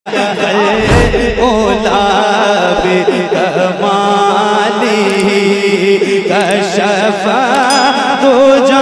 اولا بکمالی کشف دجا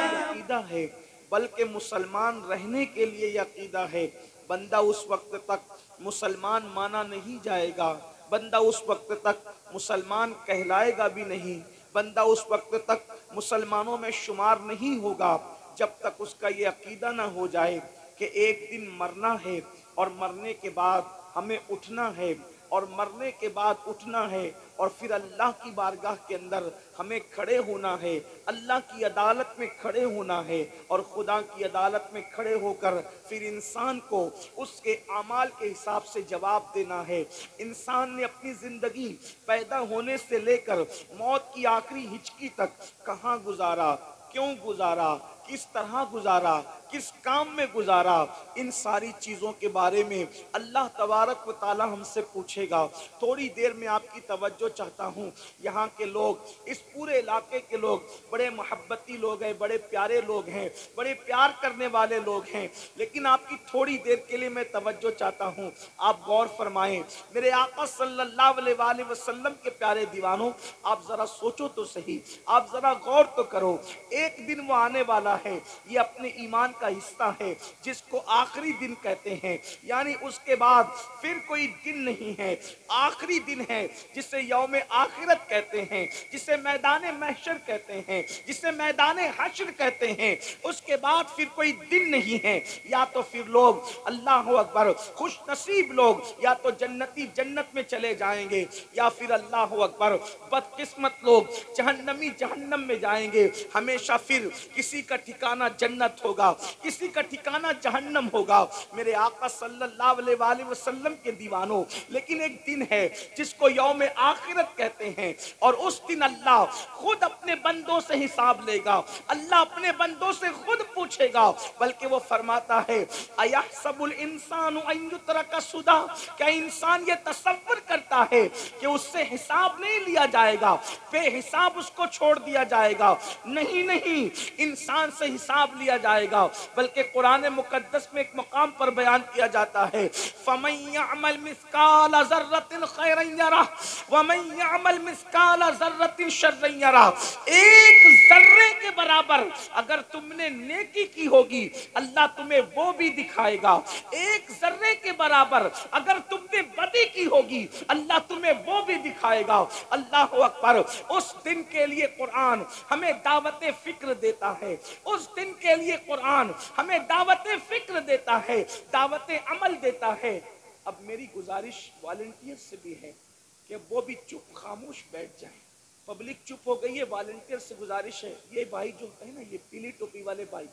عقیدہ ہے، بلکہ مسلمان رہنے کے لیے یہ عقیدہ ہے۔ بندہ اس وقت تک مسلمان مانا نہیں جائے گا، بندہ اس وقت تک مسلمان کہلائے گا بھی نہیں، بندہ اس وقت تک مسلمانوں میں شمار نہیں ہوگا جب تک اس کا یہ عقیدہ نہ ہو جائے کہ ایک دن مرنا ہے اور مرنے کے بعد ہمیں اٹھنا ہے، اور مرنے کے بعد اٹھنا ہے، اور پھر اللہ کی بارگاہ کے اندر ہمیں کھڑے ہونا ہے، اللہ کی عدالت میں کھڑے ہونا ہے، اور خدا کی عدالت میں کھڑے ہو کر پھر انسان کو اس کے اعمال کے حساب سے جواب دینا ہے۔ انسان نے اپنی زندگی پیدا ہونے سے لے کر موت کی آخری ہچکی تک کہاں گزارا، کیوں گزارا، کس طرح گزارا، کس کام میں گزارا، ان ساری چیزوں کے بارے میں اللہ تبارک و تعالی ہم سے پوچھے گا۔ تھوڑی دیر میں آپ کی توجہ چاہتا ہوں۔ یہاں کے لوگ، اس پورے علاقے کے لوگ بڑے محبتی لوگ ہیں، بڑے پیارے لوگ ہیں، بڑے پیار کرنے والے لوگ ہیں، لیکن آپ کی تھوڑی دیر کے لیے میں توجہ چاہتا ہوں۔ آپ غور فرمائیں، میرے آقا صلی اللہ علیہ وآلہ وسلم کے پیارے دیوانوں، آپ ذرا سوچو تو صحیح، آپ ذرا غور تو کرو۔ ایک دن وہ آنے والا ہے، یہ اپنے ایمان کا حصہ ہے، جس کو آخری دن کہتے ہیں، یعنی اس کے بعد پھر کوئی دن نہیں ہے، آخری دن ہے، جسے یوم آخرت کہتے ہیں، جسے میدان محشر کہتے ہیں، جسے میدان حشر کہتے ہیں۔ اس کے بعد پھر کوئی دن نہیں ہے، یا تو پھر لوگ اللہ اکبر خوش نصیب لوگ یا تو جنتی جنت میں چلے جائیں گے، یا پھر اللہ اکبر بدقسمت لوگ جہنمی جہنم میں جائیں گے۔ ہمیشہ پھر کسی کا ٹھکانہ جنت ہوگا، کسی کا ٹھکانہ جہنم ہوگا۔ میرے آقا صلی اللہ علیہ وآلہ وسلم کے دیوانوں، لیکن ایک دن ہے جس کو یوم آخرت کہتے ہیں، اور اس دن اللہ خود اپنے بندوں سے حساب لے گا، اللہ اپنے بندوں سے خود پوچھے گا، بلکہ وہ فرماتا ہے اَيَحْسَبُ الْإِنسَانُ أَن يُتْرَكَ سُدًى، کیا انسان یہ تصور کرتا ہے کہ اس سے حساب نہیں لیا جائے گا، بے حساب اس کو چھوڑ دیا جائے گا؟ نہیں نہیں، انسان سے حساب لیا جائے گا، بلکہ قرآن مقدس میں ایک مقام پر بیان کیا جاتا ہے فَمَن يَعْمَلْ مِثْقَالَ ذَرَّةٍ خَيْرًا يَرَهُ وَمَن يَعْمَلْ مِثْقَالَ ذَرَّةٍ شَرًّا يَرَهُ۔ ایک ذرے کے برابر اگر تم نے نیکی کی ہوگی، اللہ تمہیں وہ بھی دکھائے گا، ایک ذرے کے برابر اگر تم نے بدی کی ہوگی، اللہ تمہیں وہ بھی دکھائے گا۔ اللہ اکبر۔ اس دن کے لیے قرآن ہمیں دعوت فکر دیتا ہے، اس دن کے لیے قرآن ہمیں دعوت فکر دیتا ہے، دعوت عمل دیتا ہے۔ اب میری گزارش والنٹیئر سے بھی ہے کہ وہ بھی چپ خاموش بیٹھ جائیں۔ پبلک چپ ہو گئی ہے، والنٹیئر سے گزارش ہے، یہ بھائی جو ہے نا، یہ پیلی ٹوپی والے بھائی،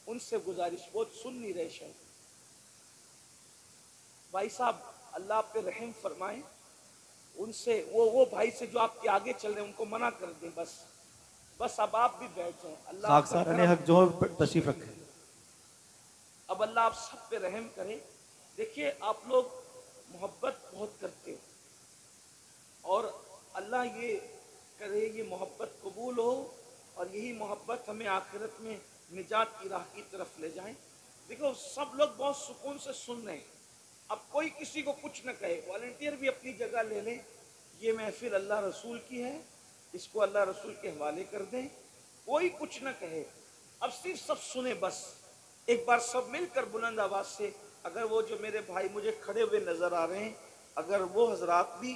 ان سے گزارش، وہ سن نہیں رہے شاید۔ بھائی صاحب اللہ آپ پہ رحم فرمائیں، ان سے وہ بھائی سے جو آپ کے آگے چل رہے ہیں ان کو منع کر دیں، بس اب آپ بھی بیٹھ جائیں۔ اللہ آپ کا خاکسارانِ کرم حق جو تشریف رکھے۔ اب اللہ آپ سب پہ رحم کرے۔ دیکھیے آپ لوگ محبت بہت کرتے ہو، اور اللہ یہ کرے یہ محبت قبول ہو، اور یہی محبت ہمیں آخرت میں نجات کی راہ کی طرف لے جائیں۔ دیکھو سب لوگ بہت سکون سے سن رہے ہیں، اب کوئی کسی کو کچھ نہ کہے، والنٹیئر بھی اپنی جگہ لے لیں، یہ محفل اللہ رسول کی ہے، اس کو اللہ رسول کے حوالے کر دیں، کوئی کچھ نہ کہے، اب صرف سب سنیں بس۔ ایک بار سب مل کر بلند آواز سے، اگر وہ جو میرے بھائی مجھے کھڑے ہوئے نظر آ رہے ہیں، اگر وہ حضرات بھی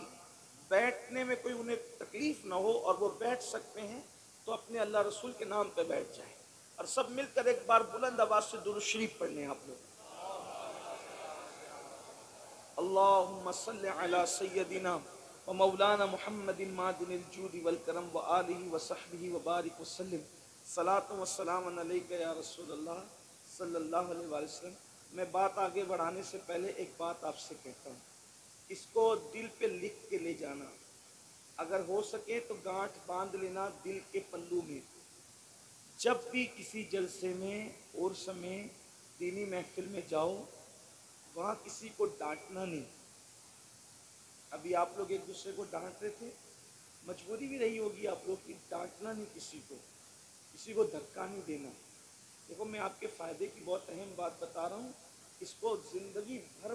بیٹھنے میں کوئی انہیں تکلیف نہ ہو اور وہ بیٹھ سکتے ہیں تو اپنے اللہ رسول کے نام پہ بیٹھ جائیں، اور سب مل کر ایک بار بلند آواز سے درود شریف پڑھ لیں آپ لوگ۔ اللہم صلی علی سیدنا و مولانا محمد معدن الجود والکرم و آلہ و صحبہ و بارک وسلم، صلاۃ و سلام علیک یا رسول اللہ صلی اللہ علیہ وآلہ وسلم۔ میں بات آگے بڑھانے سے پہلے ایک بات آپ سے کہتا ہوں، اس کو دل پہ لکھ کے لے جانا، اگر ہو سکے تو گانٹھ باندھ لینا دل کے پلو میں۔ جب بھی کسی جلسے میں، عرس میں، دینی محفل میں جاؤ، وہاں کسی کو ڈانٹنا نہیں۔ ابھی آپ لوگ ایک دوسرے کو ڈانٹ رہے تھے، مجبوری بھی رہی ہوگی آپ لوگ کی، ڈانٹنا نہیں، کسی کو دھکا نہیں دینا۔ دیکھو میں آپ کے فائدے کی بہت اہم بات بتا رہا ہوں، اس کو زندگی بھر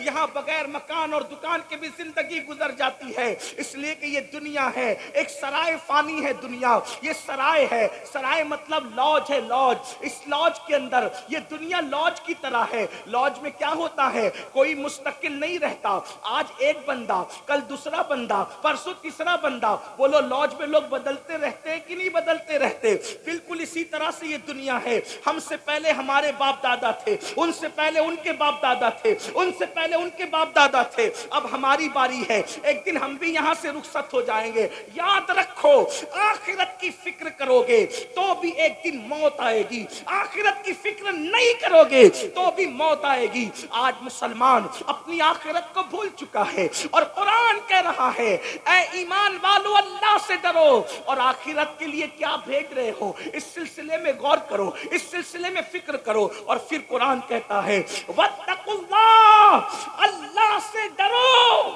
یہاں بغیر مکان اور دکان کے بھی زندگی گزر جاتی ہے، اس لیے کہ یہ دنیا ہے ایک سرائے فانی ہے دنیا، یہ سرائے ہے، سرائے مطلب لاج ہے، لاج، اس لاج کے اندر یہ دنیا لاج کی طرح ہے۔ لاج میں کیا ہوتا ہے، کوئی مستقل نہیں رہتا، آج ایک بندہ، کل دوسرا بندہ، پرسوں تیسرا بندہ، بولو لاج میں لوگ بدلتے رہتے ہیں کہ نہیں بدلتے رہتے؟ بالکل اسی طرح سے یہ دنیا ہے، ہم سے پہلے ہمارے باپ دادا تھے، ان سے پہلے ان کے باپ دادا تھے، ان سے پہلے ان کے باپ دادا تھے، اب ہماری باری ہے، ایک دن ہم بھی یہاں سے رخصت ہو جائیں گے۔ یاد رکھو آخرت کی فکر کرو گے تو بھی ایک دن موت آئے گی، آخرت کی فکر نہیں کرو گے تو بھی موت آئے گی۔ آج مسلمان اپنی آخرت کو بھول چکا ہے اور قرآن کہہ رہا ہے اے ایمان والو اللہ سے ڈرو اور آخرت کے لیے کیا بھیج رہے ہو اس سلسلے میں غور کرو، اس سلسلے میں فکر کرو۔ اور پھر قرآن کہتا ہے واتقوا اللہ، اللہ سے ڈرو،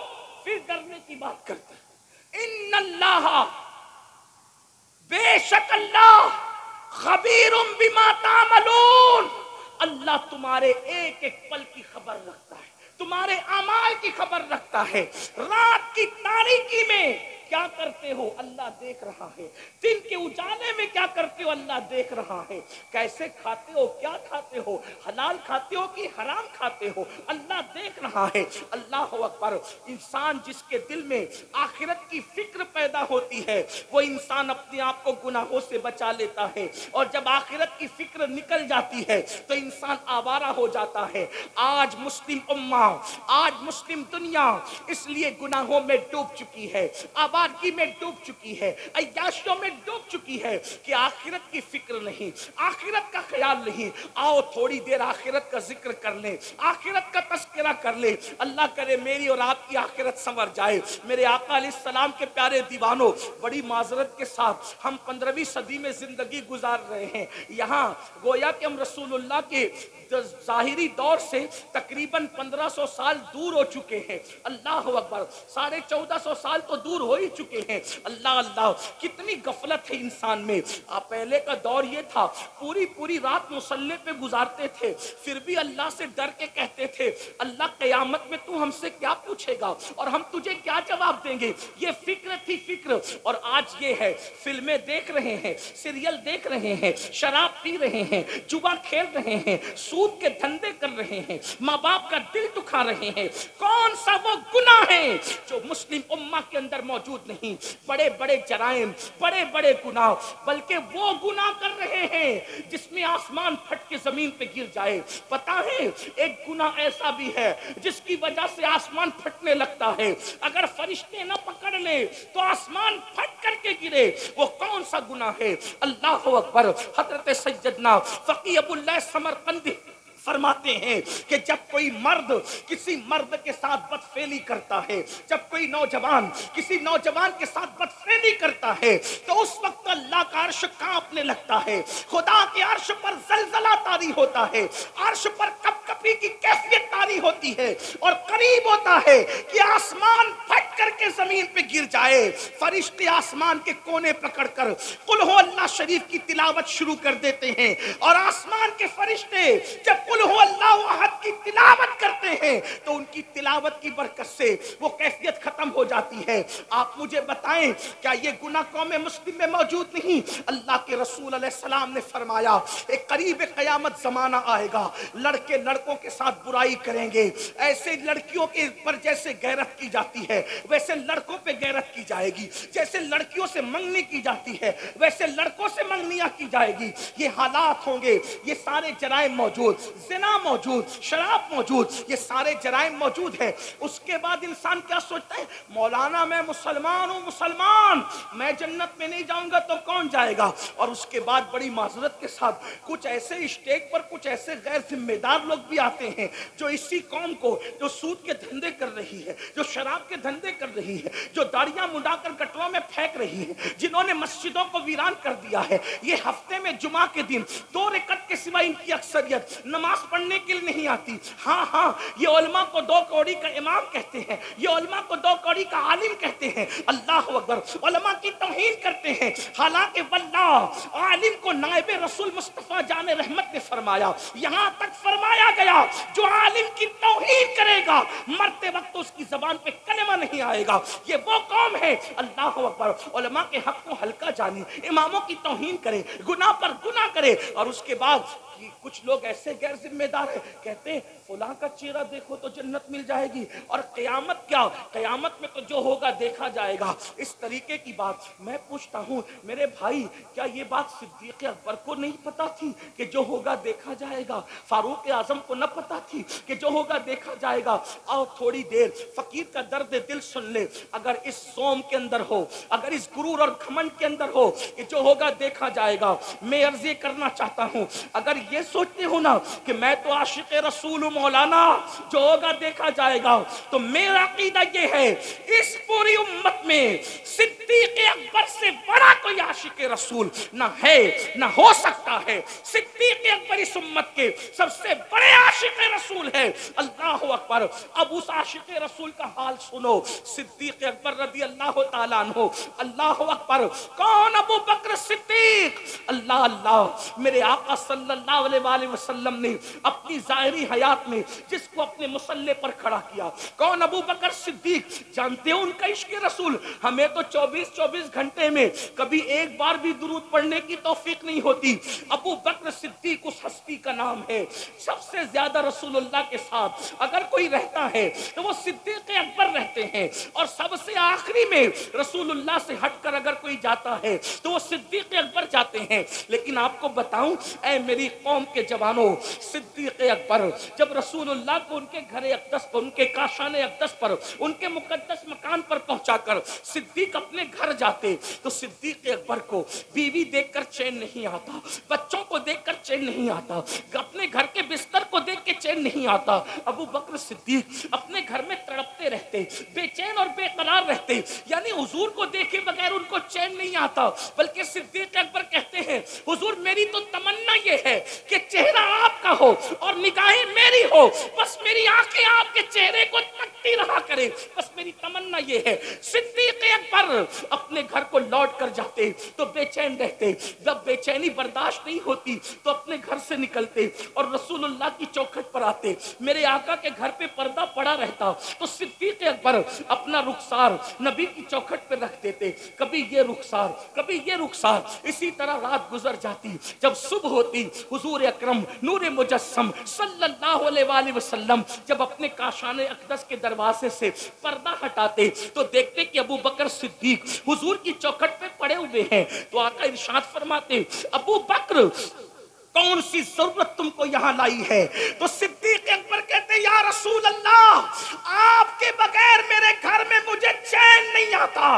پھر ڈرنے کی بات کرتا ہے ان اللہ، بے شک اللہ، خبیر بما تعملون، اللہ تمہارے ایک ایک پل کی خبر رکھتا ہے، تمہارے اعمال کی خبر رکھتا ہے۔ رات کی تاریکی میں کیا کرتے ہو اللہ دیکھ رہا ہے، دن کے اجالے میں کیا کرتے ہو اللہ دیکھ رہا ہے، کیسے کھاتے ہو، کیا کھاتے ہو، حلال کھاتے ہو کہ حرام کھاتے ہو، اللہ دیکھ رہا ہے۔ اللہ اکبر۔ انسان جس کے دل میں آخرت کی فکر پیدا ہوتی ہے وہ انسان اپنے آپ کو گناہوں سے بچا لیتا ہے، اور جب آخرت کی فکر نکل جاتی ہے تو انسان آوارہ ہو جاتا ہے۔ آج مسلم امہ، آج مسلم دنیا اس لیے گناہوں میں ڈوب چکی ہے، آبادی میں ڈوب چکی ہے، عیاشیوں میں ڈوب چکی ہے کہ آخرت کی فکر نہیں، آخرت کا خیال نہیں۔ آؤ تھوڑی دیر آخرت کا ذکر کر لیں، آخرت کا تذکرہ کر لیں، اللہ کرے میری اور آپ کی آخرت سنور جائے۔ میرے آقا علیہ السلام کے پیارے دیوانوں، بڑی معذرت کے ساتھ ہم 15ویں صدی میں زندگی گزار رہے ہیں، یہاں گویا کہ ہم رسول اللہ کے ظاہری دور سے تقریباً 1500 سال دور ہو چکے ہیں۔ اللہ اکبر، 1450 سال تو دور ہو ہی چکے ہیں۔ اللہ اللہ، کتنی غفلت ہے انسان میں۔ پہلے کا دور یہ تھا پوری پوری رات مصلی پہ گزارتے تھے، پھر بھی اللہ سے ڈر کے کہتے تھے اللہ قیامت میں تو ہم سے کیا پوچھے گا اور ہم تجھے کیا جواب دیں گے۔ یہ فکر تھی فکر، اور آج یہ ہے فلمیں دیکھ رہے ہیں، سیریل دیکھ رہے ہیں، شراب پی رہے ہیں، جوا کھیل رہے ہیں، سود کے دھندے کر رہے ہیں، ماں باپ کا دل دکھا رہے ہیں۔ کون سا وہ گناہ ہے جو مسلم امہ کے اندر موجود نہیں؟ بڑے بڑے جرائم، بڑے بڑے گناہ، بلکہ وہ گناہ کر رہے ہیں جس میں آسمان پھٹ کے زمین پہ گر جائے۔ پتہ ہے ایک گناہ ایسا بھی ہے جس کی وجہ سے آسمان پھٹنے لگتا ہے، اگر فرشتے نہ پکڑ لیں تو آسمان پھٹ کر کے گرے۔ وہ کون سا گناہ ہے؟ اللہ اکبر۔ حضرت سیدنا فقی ابو اللہ سمرقندی فرماتے ہیں کہ جب کوئی مرد کسی مرد کے ساتھ بدفعلی کرتا ہے، جب کوئی نوجوان کسی نوجوان کے ساتھ بدفعلی کرتا ہے تو اس وقت اللہ کا عرش کانپنے لگتا ہے، خدا کے عرش پر زلزلہ طاری ہوتا ہے، عرش پر کپ کپی کی کیفیت طاری ہوتی ہے، اور قریب ہوتا ہے کہ آسمان پھٹ کر کے زمین پہ گر جائے۔ فرشتے آسمان کے کونے پکڑ کر قل ہو اللہ شریف کی تلاوت شروع کر دیتے ہیں، اور آسمان کے فرشتے جب قل ہو اللہ احد کی تلاوت کرتے ہیں تو ان کی تلاوت کی برکت سے وہ کیفیت ختم ہو جاتی ہے۔ آپ مجھے بتائیں کیا یہ گناہ قوم مسلم میں موجود نہیں؟ اللہ کے رسول علیہ السلام نے فرمایا ایک قریب قیامت زمانہ آئے گا، لڑکے لڑکوں کے ساتھ برائی کریں گے، ایسے لڑکیوں کے پر جیسے غیرت کی جاتی ہے ویسے لڑکوں پہ غیرت کی جائے گی، جیسے لڑکیوں سے منگنی کی جاتی ہے ویسے لڑکوں سے منگنیاں کی جائے گی۔ یہ حالات ہوں گے، یہ سارے جرائم موجود، زنا موجود، شراب موجود، یہ سارے جرائم موجود ہیں۔ اس کے بعد انسان کیا سوچتا ہے؟ مولانا میں مسلمان ہوں، مسلمان میں جنت میں نہیں جاؤں گا تو کون جائے گا؟ اور اس کے بعد بڑی معذرت کے ساتھ کچھ ایسے اسٹیج پر کچھ ایسے غیر ذمہ دار لوگ بھی آتے ہیں جو اسی قوم کو، جو سود کے دھندے کر رہی ہے، جو شراب کے دھندے کر رہی ہے، جو داڑیاں منڈا کر گٹروں میں پھینک رہی ہے، جنہوں نے مسجدوں کو ویران کر دیا ہے، یہ ہفتے میں جمعہ کے دن 2 رکعت کے سوا ان کی اکثریت نماز پڑھنے کے لیے نہیں آتی۔ ہاں ہاں، یہ علماء کو 2 کوڑی کا امام کہتے ہیں، یہ علماء کو 2 کوڑی کا عالم کہتے ہیں۔ اللہ اکبر، علماء کی توہین کرتے ہیں، حالانکہ واللہ عالم کو نائب رسول مصطفیٰ جان رحمت نے فرمایا، یہاں تک فرمایا گیا فرمایا جو عالم کی توہین کرے گا مرتے وقت اس کی زبان پہ کلمہ نہیں آئے گا، یہ وہ قوم ہے اللہ اکبر علماء کے حق کو ہلکا جانے، اماموں کی توہین کرے، گناہ پر گناہ کرے، اور اس کے بعد کچھ لوگ ایسے غیر ذمہ دار ہیں کہتے ہیں فلاں کا چہرہ دیکھو تو جنت مل جائے گی، اور قیامت کیا، قیامت میں تو جو ہوگا دیکھا جائے گا، اس طریقے کی بات۔ میں پوچھتا ہوں میرے بھائی کیا یہ بات صدیق اکبر کو نہیں پتا تھی کہ جو ہوگا دیکھا جائے گا؟ فاروق اعظم کو نہ پتا تھی کہ جو ہوگا دیکھا جائے گا؟ اور تھوڑی دیر فقیر کا درد دل سن لے، اگر اس زوم کے اندر ہو، اگر اس غرور اور گھمنڈ کے اندر ہو کہ جو ہوگا دیکھا جائے گا، میں عرض یہ کرنا چاہتا ہوں اگر یہ سوچتے ہو نا کہ میں تو عاشق رسول مولانا جو ہوگا دیکھا جائے گا، تو میرا عقیدہ یہ ہے اس پوری امت میں صدیق اکبر سے بڑا کوئی عاشق رسول نہ ہے نہ ہو سکتا ہے۔ صدیق اکبر اس امت کے سب سے بڑے عاشق رسول ہے، اللہ اکبر۔ اب اس عاشق رسول کا حال سنو، صدیق اکبر رضی اللہ تعالیٰ عنہ، اللہ اکبر۔ کون؟ ابو بکر صدیق۔ اللہ اللہ، میرے آقا صلی اللہ علیہ وآلہ وسلم نے اپنی ظاہری حیات میں جس کو اپنے مصلے پر کھڑا کیا، کون؟ ابو بکر صدیق۔ جانتے ہو ان کا عشق رسول ہمیں تو 24 گھنٹے میں کبھی ایک بار بھی درود پڑھنے کی توفیق نہیں ہوتی۔ ابو بکر صدیق اس ہستی کا نام ہے سب سے زیادہ رسول اللہ کے ساتھ اگر کوئی رہتا ہے تو وہ صدیق اکبر رہتے ہیں، اور سب سے آخری میں رسول اللہ سے ہٹ کر اگر کوئی جاتا ہے تو وہ صدیق اکبر جاتے ہیں۔ لیکن آپ کو بتاؤں اے میری قوم کے جوانوں، صدیق اکبر جب رسول اللہ کو ان کے گھر اقدس پر، ان کے کاشان اقدس پر، ان کے مقدس مکان پر پہنچا کر صدیق اپنے گھر جاتے تو صدیق اکبر کو بیوی دیکھ کر چین نہیں آتا، بچوں کو دیکھ کر چین نہیں آتا، اپنے گھر کے بستر کو دیکھ کے چین نہیں آتا۔ ابو بکر صدیق اپنے گھر میں تڑپتے رہتے، بے چین اور بے قرار رہتے، یعنی حضور کو دیکھے بغیر ان کو چین نہیں آتا۔ بلکہ صدیق اکبر کہتے ہیں حضور میری تو تمنا یہ ہے کہ چہرہ آپ کا ہو اور نگاہیں میری ہو، بس میری آنکھیں آپ کے چہرے کو تکتی رہا کرے، بس میری تمنا یہ ہے۔ صدیق اکبر اپنے گھر کو لوٹ کر جاتے تو بے چین رہتے، جب بے چینی برداشت نہیں ہوتی تو اپنے گھر سے نکلتے اور رسول اللہ کی چوکھٹ پر آتے، میرے آقا کے گھر پہ پردہ پڑا رہتا تو صدیق اکبر اپنا رخسار نبی کی چوکھٹ پہ رکھ دیتے، کبھی یہ رخسار کبھی یہ رخسار، اسی طرح رات گزر جاتی۔ جب صبح ہوتی حضور اکرم نور مجسم صلی اللہ علیہ وآلہ وسلم جب اپنے کاشان اقدس کے دروازے سے پردہ ہٹاتے تو دیکھتے کہ ابو بکر صدیق حضور کی چوکھٹ پہ پڑے ہوئے ہیں، تو آقا ارشاد فرماتے ابو بکر کون سی ضرورت تم کو یہاں لائی ہے؟ تو صدیق اکبر کہتے یا رسول اللہ آپ کے بغیر میرے گھر میں مجھے چین نہیں آتا،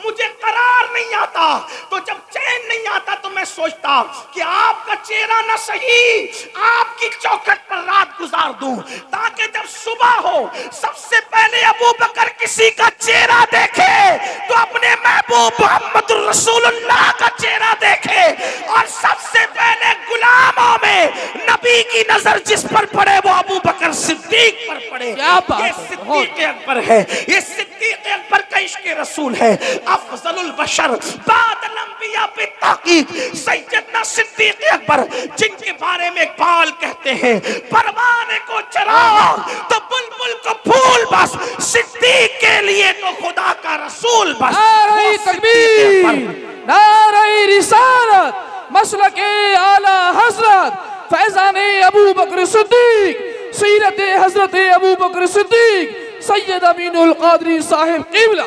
مجھے قرار نہیں آتا، تو جب چین نہیں آتا تو میں سوچتا کہ آپ کا چہرہ نہ صحیح آپ کی چوکھٹ پر رات گزار دوں، تاکہ جب صبح ہو سب سے پہلے ابو بکر کسی کا چہرہ دیکھے تو اپنے محبوب محمد رسول اللہ کا چہرہ دیکھے، اور سب سے پہلے غلاموں میں نبی کی نظر جس پر پڑے وہ ابو بکر صدیق پر پڑے۔ یہ صدیق اکبر ہے، یہ صدیق اکبر کا عشق رسول ہے۔ افضل البشر بعد الانبیاء پہ تحقیق سیدنا صدیق اکبر، جن کے بارے میں اقبال کہتے ہیں پروانے کو چراغ تو بلبل کو پھول بس، صدیق کے لیے تو خدا کا رسول بس۔ نعرہ تکبیر، نعرہ رسالت، مسلک اعلی حضرت فیضان ابو بکر صدیق، سیرت حضرت ابو بکر صدیق سید امین القادری صاحب قبلہ۔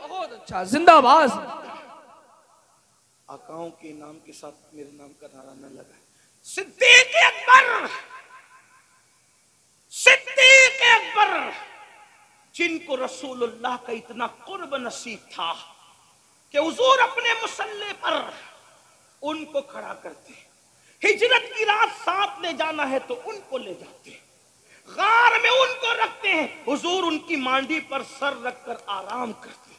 بہت اچھا، زندہ باز۔ آقاؤں کے نام کے ساتھ میرے نام کا نعرہ نہ لگا۔ صدیق اکبر، صدیق اکبر جن کو رسول اللہ کا اتنا قرب نصیب تھا کہ حضور اپنے مصلی پر ان کو کھڑا کرتے، ہجرت کی رات ساتھ لے جانا ہے تو ان کو لے جاتے، غار میں ان کو رکھتے ہیں، حضور ان کی مانڈی پر سر رکھ کر آرام کرتے۔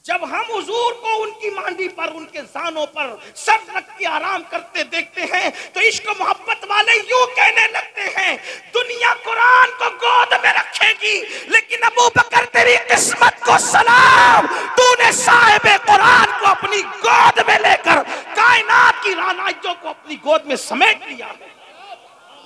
جب ہم حضور کو ان کی مانڈی پر، ان کے زانوں پر سر رکھ کے آرام کرتے دیکھتے ہیں تو عشق و محبت والے یوں کہنے لگتے ہیں دنیا قرآن کو گود میں رکھے گی لیکن ابو بکر تیری قسمت کو سلام، تو نے صاحب قرآن کو اپنی گود میں لے کر کائنات کی رانائیوں کو اپنی گود میں سمیٹ لیا ہے۔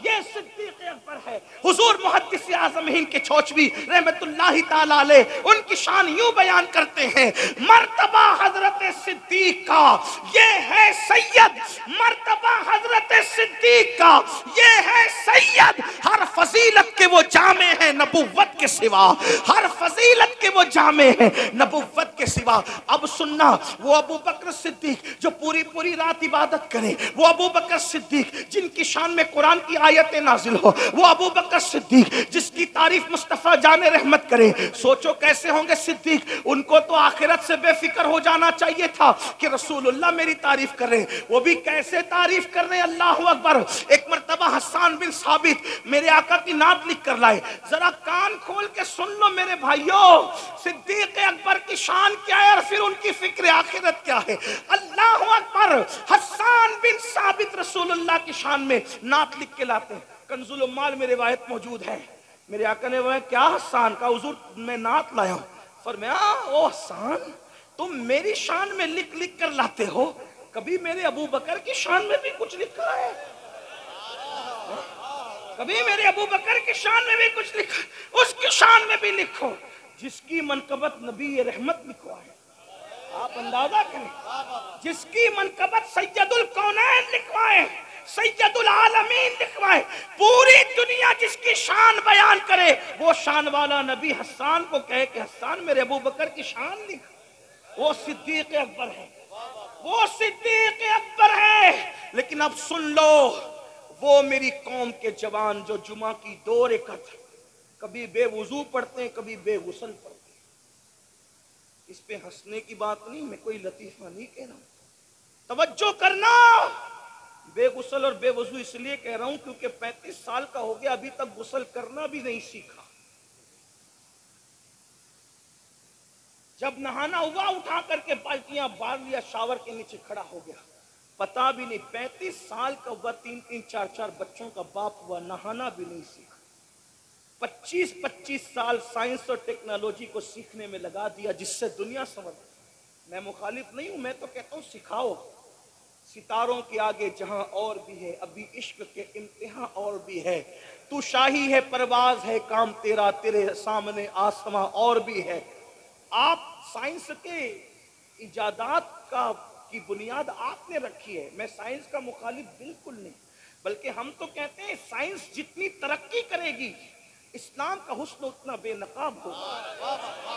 یہ صدیق اکبر ہے۔ حضور محدث اعظم ہند کے چوچوی رحمت اللہ تعالی علیہ ان کی شان یوں بیان کرتے ہیں، مرتبہ حضرت صدیق کا یہ ہے سید، مرتبہ حضرت صدیق کا یہ ہے سید، ہر فضیلت کے وہ جامع ہیں نبوت کے سوا، ہر فضیلت کے وہ جامع ہیں نبوت کے سوا۔ اب سننا، وہ ابو بکر صدیق جو پوری رات عبادت کرے، وہ ابو بکر صدیق جن کی شان میں قرآن کی آیتیں نازل ہو، وہ ابو بکر صدیق جس کی تعریف مصطفیٰ جان رحمت کرے، سوچو کیسے ہوں گے صدیق؟ ان کو تو آخرت سے بے فکر ہو جانا چاہیے تھا کہ رسول اللہ میری تعریف کر رہے ہیں، وہ بھی کیسے تعریف کر رہے ہیں، اللہ اکبر۔ ایک مرتبہ حسان بن ثابت میرے آقا کی نعت لکھ کر لائے، ذرا کان کھول کے سن لو میرے بھائیوں، صدیق اکبر کی شان کیا ہے اور پھر ان کی فکر آخرت کیا ہے۔ اللہ اکبر، حسان بن ثابت رسول اللہ کی شان میں نعت لکھ کے لاتے ہیں، کنز العمال میں روایت موجود ہے۔ میرے آقا نے وہ کیا حسان کا حضور میں نعت لایا ہوں، فرمایا او حسان تم میری شان میں لکھ لکھ کر لاتے ہو، کبھی میرے ابو بکر کی شان میں بھی کچھ لکھا ہے؟ کبھی میرے ابو بکر کی شان میں بھی کچھ لکھا ہے؟ اس کی شان میں بھی لکھو جس کی منقبت نبی رحمت لکھوائے، آپ اندازہ کریں، جس کی منقبت سید الکونین لکھوائے، سید العالمین لکھوائے، پوری دنیا جس کی شان بیان کرے، وہ شان والا نبی حسان کو کہے کہ حسان میرے ابو بکر کی شان لکھ، وہ صدیق اکبر ہے، وہ صدیق اکبر ہے۔ لیکن اب سن لو، وہ میری قوم کے جوان جو جمعہ کی 2 رکعت کبھی بے وضو پڑھتے ہیں کبھی بے غسل پڑھتے ہیں، اس پہ ہنسنے کی بات نہیں، میں کوئی لطیفہ نہیں کہہ رہا ہوں، توجہ کرنا، بے غسل اور بے وضو اس لیے کہہ رہا ہوں کیونکہ 35 سال کا ہو گیا ابھی تک غسل کرنا بھی نہیں سیکھا، جب نہانا ہوا اٹھا کر کے بالٹیاں بار لیا، شاور کے نیچے کھڑا ہو گیا، پتا بھی نہیں، 35 سال کا ہوا، 3 4 بچوں کا باپ ہوا، نہانا بھی نہیں سیکھا، 25 سال سائنس اور ٹیکنالوجی کو سیکھنے میں لگا دیا جس سے دنیا سمجھ۔ میں مخالف نہیں ہوں، میں تو کہتا ہوں سکھاؤ، ستاروں کے آگے جہاں اور بھی ہے، ابھی عشق کے امتحان اور بھی ہے، تو شاہی ہے پرواز ہے کام تیرا، تیرے سامنے آسماں اور بھی ہے۔ آپ سائنس کے ایجادات کی بنیاد آپ نے رکھی ہے، میں سائنس کا مخالف بالکل نہیں، بلکہ ہم تو کہتے ہیں سائنس جتنی ترقی کرے گی اسلام کا حسن اتنا بے نقاب ہوگا۔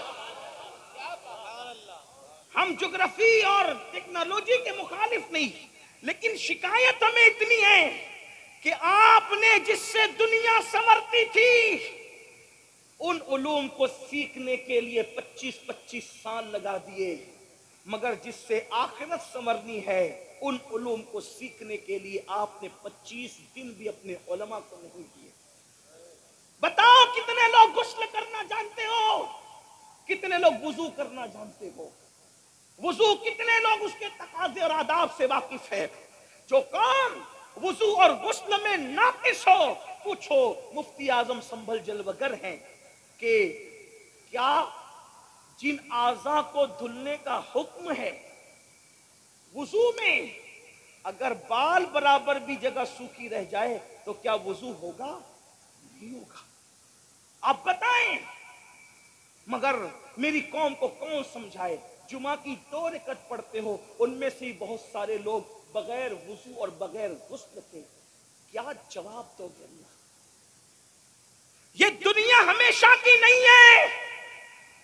ہم جغرافی اور ٹیکنالوجی کے مخالف نہیں، لیکن شکایت ہمیں اتنی ہے کہ آپ نے جس سے دنیا سنورتی تھی ان علوم کو سیکھنے کے لیے 25 سال لگا دیے، مگر جس سے آخرت سنورنی ہے ان علوم کو سیکھنے کے لیے آپ نے 25 دن بھی اپنے علماء کو نہیں دیے۔ بتاؤ کتنے لوگ غسل کرنا جانتے ہو، کتنے لوگ وضو کرنا جانتے ہو، وضو کتنے لوگ اس کے تقاضے اور آداب سے واقف ہے؟ جو قوم وضو اور غسل میں ناقص ہو، پوچھو مفتی اعظم سنبھل جلوگر ہیں کہ کیا جن اعضاء کو دھلنے کا حکم ہے وضو میں، اگر بال برابر بھی جگہ سوکھی رہ جائے تو کیا وضو ہوگا؟ نہیں ہوگا۔ آپ بتائیں، مگر میری قوم کو کون سمجھائے؟ جمعہ کی 2 رکعت پڑھتے ہو، ان میں سے بہت سارے لوگ بغیر وضو اور بغیر غسل کے، کیا جواب دو گے اللہ؟ یہ دنیا ہمیشہ کی نہیں ہے،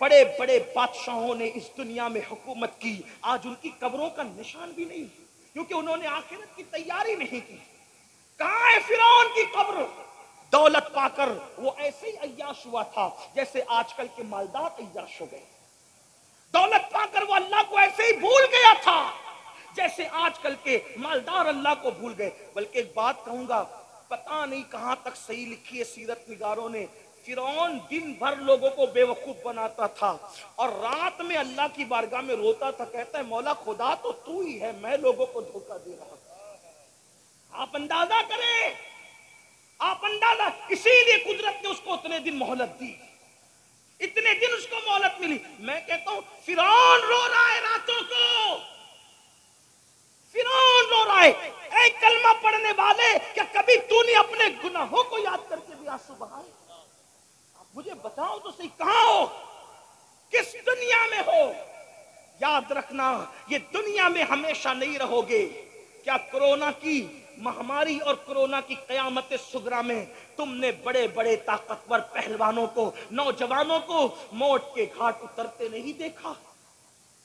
بڑے بڑے بادشاہوں نے اس دنیا میں حکومت کی، آج ان کی قبروں کا نشان بھی نہیں، کیونکہ انہوں نے آخرت کی تیاری نہیں کی۔ کہاں ہے فرعون کی قبر؟ دولت پا کر وہ ایسے ہی عیاش ہوا تھا جیسے آج کل کے مالدار عیاش ہو گئے، دولت پا کر وہ اللہ کو ایسے ہی بھول گیا تھا جیسے آج کل کے مالدار اللہ کو بھول گئے۔ بلکہ ایک بات کہوں گا، پتہ نہیں کہاں تک صحیح لکھی ہے سیرت نگاروں نے، فرعون دن بھر لوگوں کو بے وقوف بناتا تھا اور رات میں اللہ کی بارگاہ میں روتا تھا، کہتا ہے مولا خدا تو ہی ہے، میں لوگوں کو دھوکہ دے رہا ہوں۔ آپ اندازہ کریں، آپ اندازہ، اسی لیے قدرت نے اس کو اتنے دن مہلت دی، اتنے دن اس کو مہلت ملی۔ میں کہتا ہوں فرعون رو رہا ہے راتوں کو، فرعون رو رہا ہے، اے کلمہ پڑھنے والے، کیا کبھی تو نے اپنے گناہوں کو یاد کر کے بھی آنسو بہائے؟ آپ مجھے بتاؤ تو صحیح، کہاں ہو، کس دنیا میں ہو؟ یاد رکھنا یہ دنیا میں ہمیشہ نہیں رہو گے۔ کیا کرونا کی مہاماری اور کرونا کی قیامت صغریٰ میں تم نے بڑے بڑے طاقتور پہلوانوں کو، نوجوانوں کو موت کے گھاٹ اترتے نہیں دیکھا؟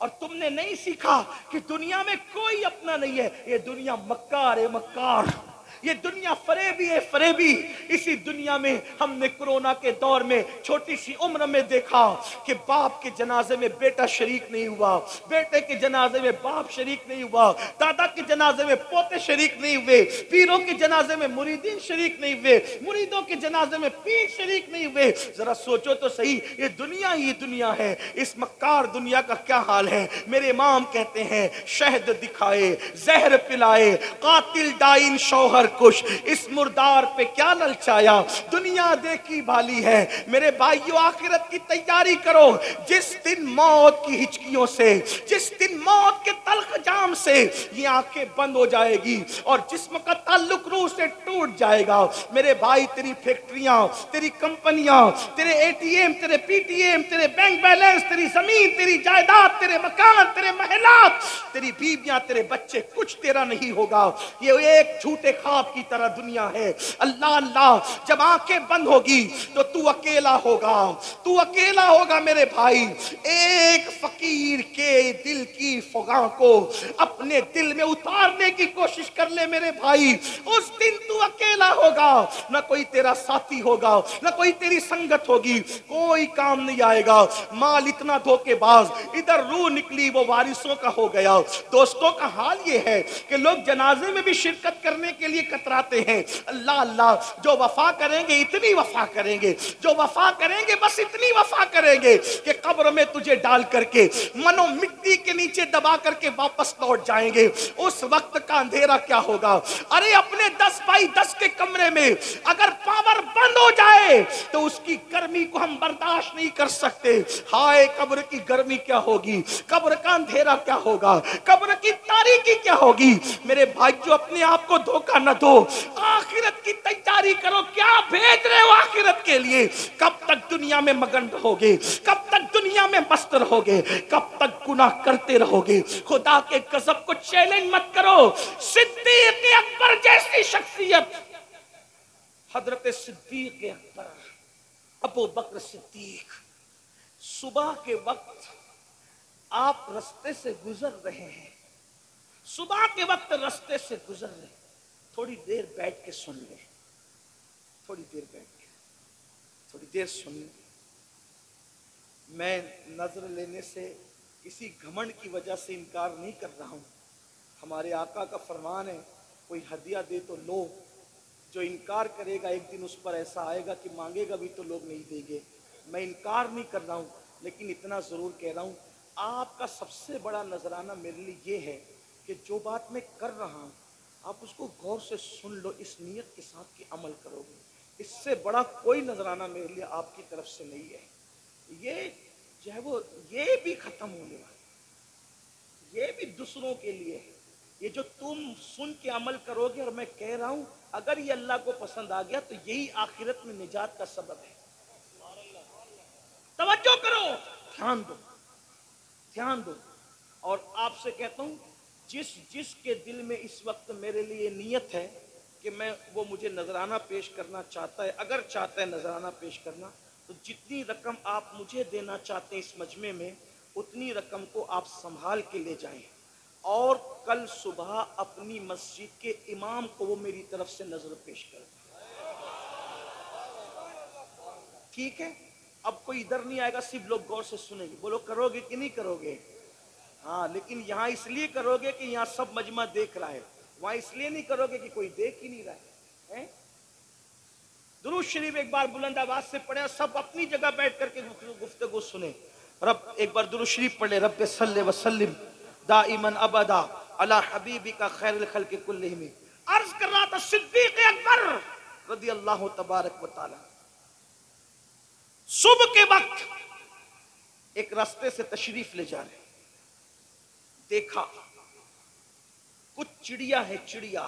اور تم نے نہیں سیکھا کہ دنیا میں کوئی اپنا نہیں ہے، یہ دنیا مکار ہے، مکار، یہ دنیا فریبی ہے، فریبی۔ اسی دنیا میں ہم نے کرونا کے دور میں چھوٹی سی عمر میں دیکھا کہ باپ کے جنازے میں بیٹا شریک نہیں ہوا، بیٹے کے جنازے میں باپ شریک نہیں ہوا، دادا کے جنازے میں پوتے شریک نہیں ہوئے، پیروں کے جنازے میں مریدین شریک نہیں ہوئے، مریدوں کے جنازے میں پیر شریک نہیں ہوئے۔ ذرا سوچو تو صحیح، یہ دنیا ہی دنیا ہے، اس مکار دنیا کا کیا حال ہے؟ میرے امام کہتے ہیں شہد دکھائے، زہر پلائے، قاتل ڈائن شوہر کش، اس مردار پہ کیا للچایا، دنیا دیکھی بھالی ہے۔ میرے بھائیو، آخرت کی تیاری کرو، جس دن موت کی ہچکیوں سے، جس دن موت کے تلخ جام سے یہ آنکھیں بند ہو جائے گی اور جسم کا تعلق روح سے ٹوٹ جائے گا، میرے بھائی تیری فیکٹریاں، تیری کمپنیاں، تیرے اے ٹی ایم، تیرے پی ٹی ایم، تیرے بینک بیلنس، تیری زمین، تیری جائیداد، تیرے مکان، تیرے محلات، تیری بیویاں، تیرے بچے، کچھ تیرا نہیں ہوگا۔ یہ ایک جھوٹے خواب کی طرح دنیا ہے۔ اللہ اللہ، جب آنکھیں بند ہوگی تو تو اکیلا ہوگا، تو اکیلا ہوگا میرے بھائی۔ ایک فقیر کے دل کی فغاں کو اپنے دل میں اتارنے کی کوشش کر لے میرے بھائی، اس دن تو اکیلا ہوگا، نہ کوئی تیرا ساتھی ہوگا، نہ کوئی تیری سنگت ہوگی، کوئی کام نہیں آئے گا۔ مال اتنا دھوکے باز، ادھر روح نکلی وہ وارثوں کا ہو گیا۔ دوستوں کا حال یہ ہے کہ لوگ جنازے میں بھی شرکت کرنے کے لیے کتراتے ہیں۔ اللہ اللہ، جو وفا کریں گے اتنی وفا کریں گے، جو وفا کریں گے بس اتنی وفا کریں گے کہ قبر میں تجھے ڈال کر کے منو مٹی کے نیچے دبا کر کے واپس لوٹ جائیں گے۔ اس وقت کا اندھیرا کیا ہوگا؟ ارے اپنے 10x10 کے کمرے میں اگر پاور بند ہو جائے تو اس کی گرمی کو ہم برداشت نہیں کر سکتے۔ ہائے قبر کی گرمی کیا ہوگی، قبر کا اندھیرا کیا ہوگا، قبر کی تاریکی کیا ہوگی؟ میرے بھائیو، اپنے آپ کو دھوکہ نہ دو، آخرت کی تیاری کرو۔ کیا بھیج رہے ہو آخرت کے لیے؟ کب تک دنیا میں مگن رہوگے؟ کب تک دنیا میں مست رہوگے؟ کب تک گناہ کرتے رہوگے؟ خدا کے غضب کو چیلنج مت کرو۔ صدیق اکبر جیسی شخصیت، حضرت صدیق اکبر، ابو بکر صدیق، صبح کے وقت آپ رستے سے گزر رہے ہیں، صبح کے وقت رستے سے گزر رہے ہیں، تھوڑی دیر بیٹھ کے سن لیں، تھوڑی دیر بیٹھ کے، تھوڑی دیر سن لیں۔ میں نظر لینے سے کسی گھمنڈ کی وجہ سے انکار نہیں کر رہا ہوں۔ ہمارے آقا کا فرمان ہے، کوئی ہدیہ دے تو لو، جو انکار کرے گا ایک دن اس پر ایسا آئے گا کہ مانگے گا بھی تو لوگ نہیں دیں گے۔ میں انکار نہیں کر رہا ہوں، لیکن اتنا ضرور کہہ رہا ہوں، آپ کا سب سے بڑا نذرانہ میرے لیے یہ ہے کہ جو بات میں کر رہا ہوں آپ اس کو غور سے سن لو، اس نیت کے ساتھ کہ عمل کرو گے۔ اس سے بڑا کوئی نذرانہ میرے لیے آپ کی طرف سے نہیں ہے۔ یہ جو ہے وہ یہ بھی ختم ہونے والا ہے، یہ بھی دوسروں کے لیے ہے۔ یہ جو تم سن کے عمل کرو گے، اور میں کہہ رہا ہوں اگر یہ اللہ کو پسند آ گیا تو یہی آخرت میں نجات کا سبب ہے۔ توجہ کرو، دھیان دو، دھیان دو۔ اور آپ سے کہتا ہوں، جس کے دل میں اس وقت میرے لیے نیت ہے کہ میں وہ مجھے نذرانہ پیش کرنا چاہتا ہے، اگر چاہتا ہے نذرانہ پیش کرنا، تو جتنی رقم آپ مجھے دینا چاہتے ہیں اس مجمع میں، اتنی رقم کو آپ سنبھال کے لے جائیں، اور کل صبح اپنی مسجد کے امام کو وہ میری طرف سے نظر پیش کر دیں۔ ٹھیک ہے؟ اب کوئی ادھر نہیں آئے گا، صرف لوگ غور سے سنیں گے۔ بولو کرو گے کہ نہیں کرو گے؟ ہاں، لیکن یہاں اس لیے کرو گے کہ یہاں سب مجمع دیکھ رہا ہے، وہاں اس لیے نہیں کرو گے کہ کوئی دیکھ ہی نہیں رہا ہے۔ درود شریف ایک بار بلند آواز سے پڑھیں، سب اپنی جگہ بیٹھ کر کے گفتگو سنیں۔ رب ایک بار درود شریف پڑھ لیں، رب صلی وسلم دائما ابدا علی حبیبک خیر الخلق کلہم۔ عرض کر رہا تھا، صدیق اکبر رضی اللہ تبارک و تعالی صبح کے وقت ایک راستے سے تشریف لے جا رہے، دیکھا کچھ چڑیا ہے، چڑیا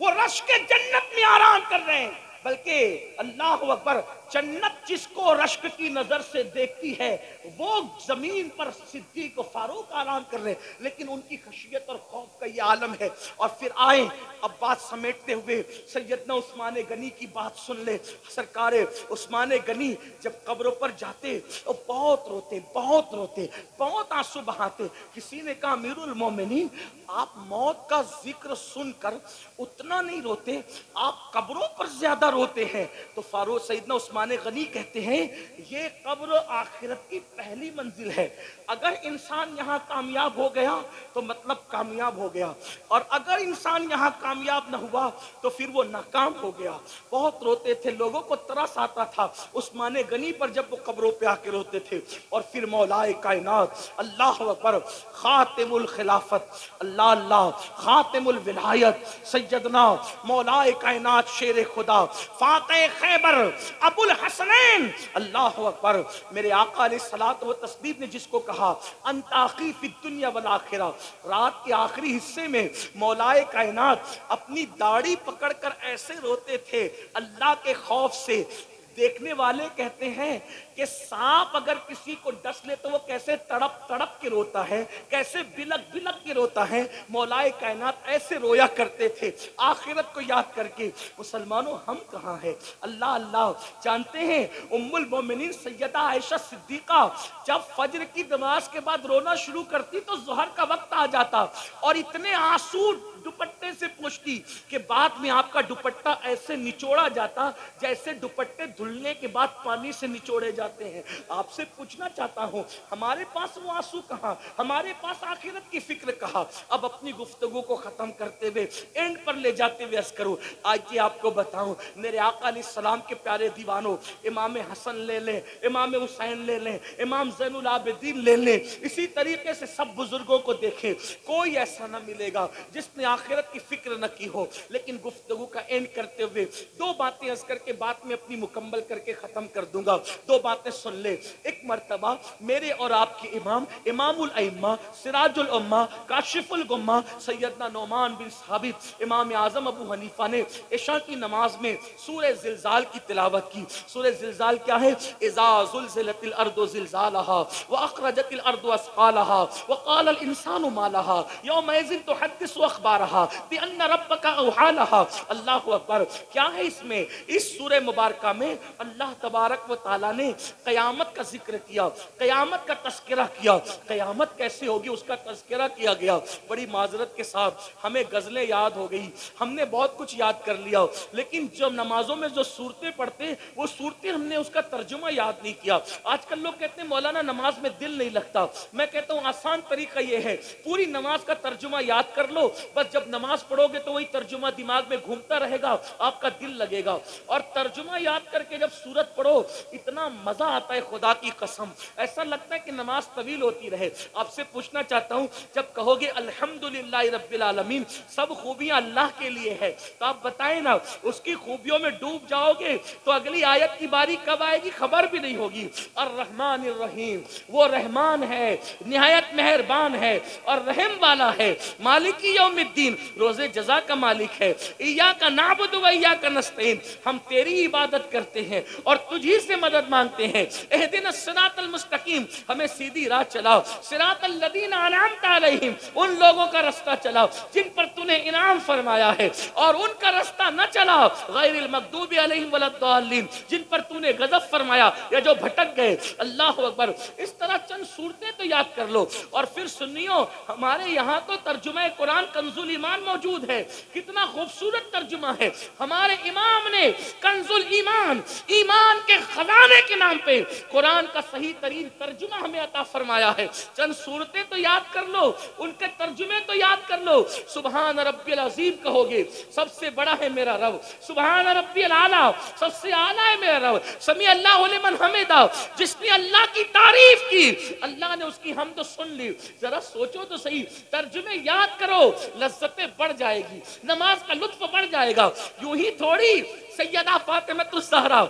وہ رشک جنت میں آرام کر رہے ہیں، بلکہ اللہ اکبر، جنت جس کو رشک کی نظر سے دیکھتی ہے وہ زمین پر صدیق و فاروق آرام کر رہے ہیں، لیکن ان کی خشیت اور خوف کا یہ عالم ہے۔ اور پھر آئیں اب بات سمیٹتے ہوئے سیدنا عثمان غنی کی بات سن لے۔ سرکار عثمان غنی جب قبروں پر جاتے تو بہت روتے، بہت روتے، بہت آنسو بہاتے۔ کسی نے کہا امیر المومنین آپ موت کا ذکر سن کر اتنا نہیں روتے، آپ قبروں پر زیادہ روتے ہیں۔ تو فاروق سیدنا عثمان غنی کہتے ہیں یہ قبر آخرت کی پہلی منزل ہے، اگر انسان یہاں کامیاب ہو گیا تو مطلب کامیاب ہو گیا، اور اگر انسان یہاں کامیاب نہ ہوا تو پھر وہ ناکام ہو گیا۔ بہت روتے تھے، لوگوں کو ترس آتا تھا عثمان غنی پر جب وہ قبروں پہ آ کے روتے تھے۔ اور پھر مولا کائنات اللہ اکبر، خاتم الخلافت، اللہ اللہ، خاتم الولایت، سیدنا مولا کائنات شیر خدا فاتح خیبر ابو الحسنین، اللہ اکبر، میرے آقا علیہ الصلوۃ والتسلیم نے جس کو کہا انت اخی فی الدنیا والآخرہ، رات کے آخری حصے میں مولا کائنات اپنی داڑھی پکڑ کر ایسے روتے تھے اللہ کے خوف سے۔ دیکھنے والے کہتے ہیں کہ سانپ اگر کسی کو ڈس لے تو وہ کیسے تڑپ تڑپ کے روتا ہے، کیسے بلک بلک کے روتا ہے، مولا کائنات ایسے رویا کرتے تھے آخرت کو یاد کر کے۔ مسلمانوں ہم کہاں ہیں؟ اللہ اللہ، جانتے ہیں ام المومنین سیدہ عائشہ صدیقہ جب فجر کی نماز کے بعد رونا شروع کرتی تو ظہر کا وقت آ جاتا اور اتنے آنسو دوپٹے سے پوچھتی کہ بعد میں آپ کا دوپٹہ ایسے نچوڑا جاتا جیسے دوپٹے دھلنے کے بعد پانی سے نچوڑے جاتے ہیں۔ آپ سے پوچھنا چاہتا ہوں ہمارے پاس وہ آنسو کہاں، ہمارے پاس آخرت کی فکر کہاں؟ اب اپنی گفتگو کو ختم کرتے ہوئے اینڈ پر لے جاتے ہوئے عرض کروں، آئیے آپ کو بتاؤں میرے آقا علیہ السلام کے پیارے دیوانوں، امام حسن لے لیں، امام حسین لے لیں، امام زین العابدین لے لیں، اسی طریقے سے سب بزرگوں کو دیکھیں، کوئی ایسا نہ ملے گا جس نے آخرت کی فکر نہ کی ہو۔ لیکن گفتگو کا اینڈ کرتے ہوئے دو باتیں عرض کر کے بات میں اپنی مکمل کر کے ختم کر دوں گا۔ دو باتیں سن لے۔ ایک مرتبہ میرے اور آپ کے امام، امام الائمہ، سراج الامہ، کاشف الغمہ، سیدنا نعمان بن ثابت امام اعظم ابو حنیفہ نے عشاء کی نماز میں سورہ زلزال کی تلاوت کی۔ سورہ زلزال کیا ہے؟ اذا زلزلت الارض زلزالها واخرجت الارض اثقالها وقال الانسان ما لها يومئذ تحدث اخبارها بان ربك اوحى لها۔ اللہ اکبر، کیا ہے اس میں؟ اس سورہ مبارکہ میں اللہ تبارک و تعالی نے قیامت کا ذکر کیا، قیامت کا تذکرہ کیا۔ قیامت کیسے ہوگی اس کا تذکرہ کیا گیا۔ بڑی معذرت کے ساتھ ہمیں غزلیں یاد ہو گئی، ہم نے بہت کچھ یاد کر لیا، لیکن جو نمازوں میں جو صورتیں پڑھتے وہ صورتیں ہم نے اس کا ترجمہ یاد نہیں کیا۔ آج کل لوگ کہتے ہیں مولانا نماز میں دل نہیں لگتا۔ میں کہتا ہوں آسان طریقہ یہ ہے، پوری نماز کا ترجمہ یاد کر لو، بس جب نماز پڑھو گے تو وہی ترجمہ دماغ میں گھومتا رہے گا، آپ کا دل لگے گا۔ اور ترجمہ یاد کر کے جب سورت پڑھو اتنا مزہ آتا ہے، خدا کی قسم ایسا لگتا ہے کہ نماز طویل ہوتی رہے۔ آپ سے پوچھنا چاہتا ہوں جب کہو گے الحمدللہ رب العالمین، سب خوبیاں اللہ کے لیے ہے، تو آپ بتائیں نا اس کی خوبیوں میں ڈوب جاؤ گے تو اگلی آیت کی باری کب آئے گی خبر بھی نہیں ہوگی۔ الرحمن الرحیم، وہ رحمان ہے، نہایت مہربان ہے اور رحم والا ہے۔ مالک یوم الدین، روز جزا کا مالک ہے۔ ایاک نعبد و ایاک نستعین، ہم تیری عبادت کرتے ہیں اور تجھی سے مدد مانگتے ہیں۔ اہدنا الصراط المستقیم، ہمیں سیدھی راہ چلاؤ۔ صراط الذین انعمت علیہم، ان لوگوں کا رستہ چلاؤ جن پر تو نے انعام فرمایا ہے، اور ان کا رستہ نہ چلاؤ غیر المغضوب علیہم ولا الضالین، جن پر تو نے غضب فرمایا یا جو بھٹک گئے۔ اللہ اکبر، اس طرح چند صورتیں تو یاد کر لو۔ اور پھر سنیو، ہمارے یہاں تو ترجمہ قرآن کنز الایمان موجود ہے، کتنا خوبصورت ترجمہ ہے۔ ہمارے امام نے کنز الایمان، ایمان کے خزانے کے نام پہ قرآن کا صحیح ترین ترجمہ ہمیں عطا فرمایا ہے۔ چند صورتیں تو یاد کر لو، ان کے ترجمے تو یاد کر لو۔ سبحان ربی العظیم کہو گے، سب سے بڑا ہے میرا رب۔ سبحان ربی الاعلیٰ، سب سے اعلیٰ ہے میرا رب۔ سمیع اللہ لمن حمدہ، جس نے اللہ کی تعریف کی اللہ نے اس کی حمد سن لی۔ ذرا سوچو تو صحیح، ترجمے یاد کرو، لذتیں بڑھ جائے گی، نماز کا لطف بڑھ جائے گا۔ یوں ہی تھوڑی سیدہ فاطمہ الزہرا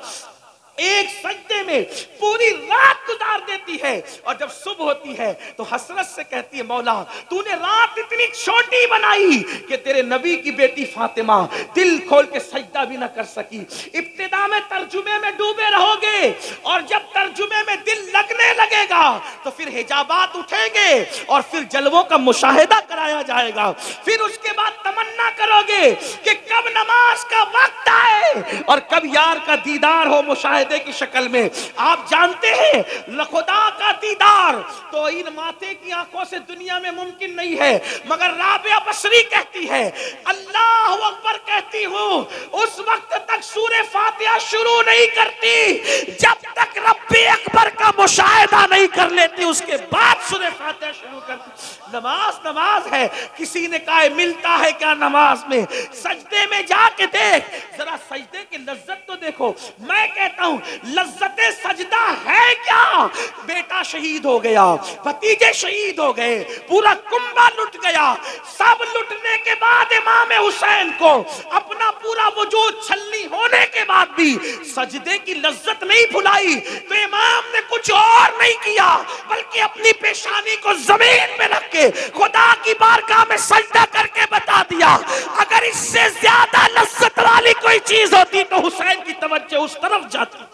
ایک سجدے میں پوری رات گزار دیتی ہے، اور جب صبح ہوتی ہے تو حسرت سے کہتی ہے مولا تو نے رات اتنی چھوٹی بنائی کہ تیرے نبی کی بیٹی فاطمہ دل کھول کے سجدہ بھی نہ کر سکی۔ ابتدا میں ترجمے میں ڈوبے رہو گے، اور جب ترجمے میں دل لگنے لگے گا تو پھر حجابات اٹھیں گے اور پھر جلووں کا مشاہدہ کرایا جائے گا، پھر اس کے بعد تمنا کرو گے کہ کب نماز کا وقت آئے اور کب یار کا دیدار ہو مشاہدے کی شکل میں۔ آپ جانتے ہیں خدا کا دیدار تو ان ماتھے کی آنکھوں سے دنیا میں ممکن نہیں ہے، مگر رابعہ بصری کہتی ہے اللہ اکبر کہتی ہوں اس وقت تک سورہ فاتحہ شروع نہیں کرتی جب تک رب اکبر کا مشاہدہ نہیں کر لیتی، اس کے بعد سورہ فاتحہ شروع کرتی۔ نماز نماز ہے۔ کسی نے کہا ہے ملتا ہے کیا نماز میں؟ سجدے میں جا کے دیکھ، ذرا سجدے کی لذت تو دیکھو۔ میں کہتا ہوں لذت سجدہ ہے کیا؟ بیٹا شہید ہو گیا، بھتیجے شہید ہو گئے، پورا کنبہ لٹ گیا، سب لٹنے کے بعد امام حسین کو اپنا پورا وجود چھلنی ہونے کے بعد بھی سجدے کی لذت نہیں بھلائی تو امام نے کچھ اور نہیں کیا بلکہ اپنی پیشانی کو زمین میں رکھ کے خدا کی بارگاہ میں سجدہ کر کے بتا دیا اگر اس سے زیادہ لذت والی کوئی چیز ہوتی تو حسین کی توجہ اس طرف جاتی۔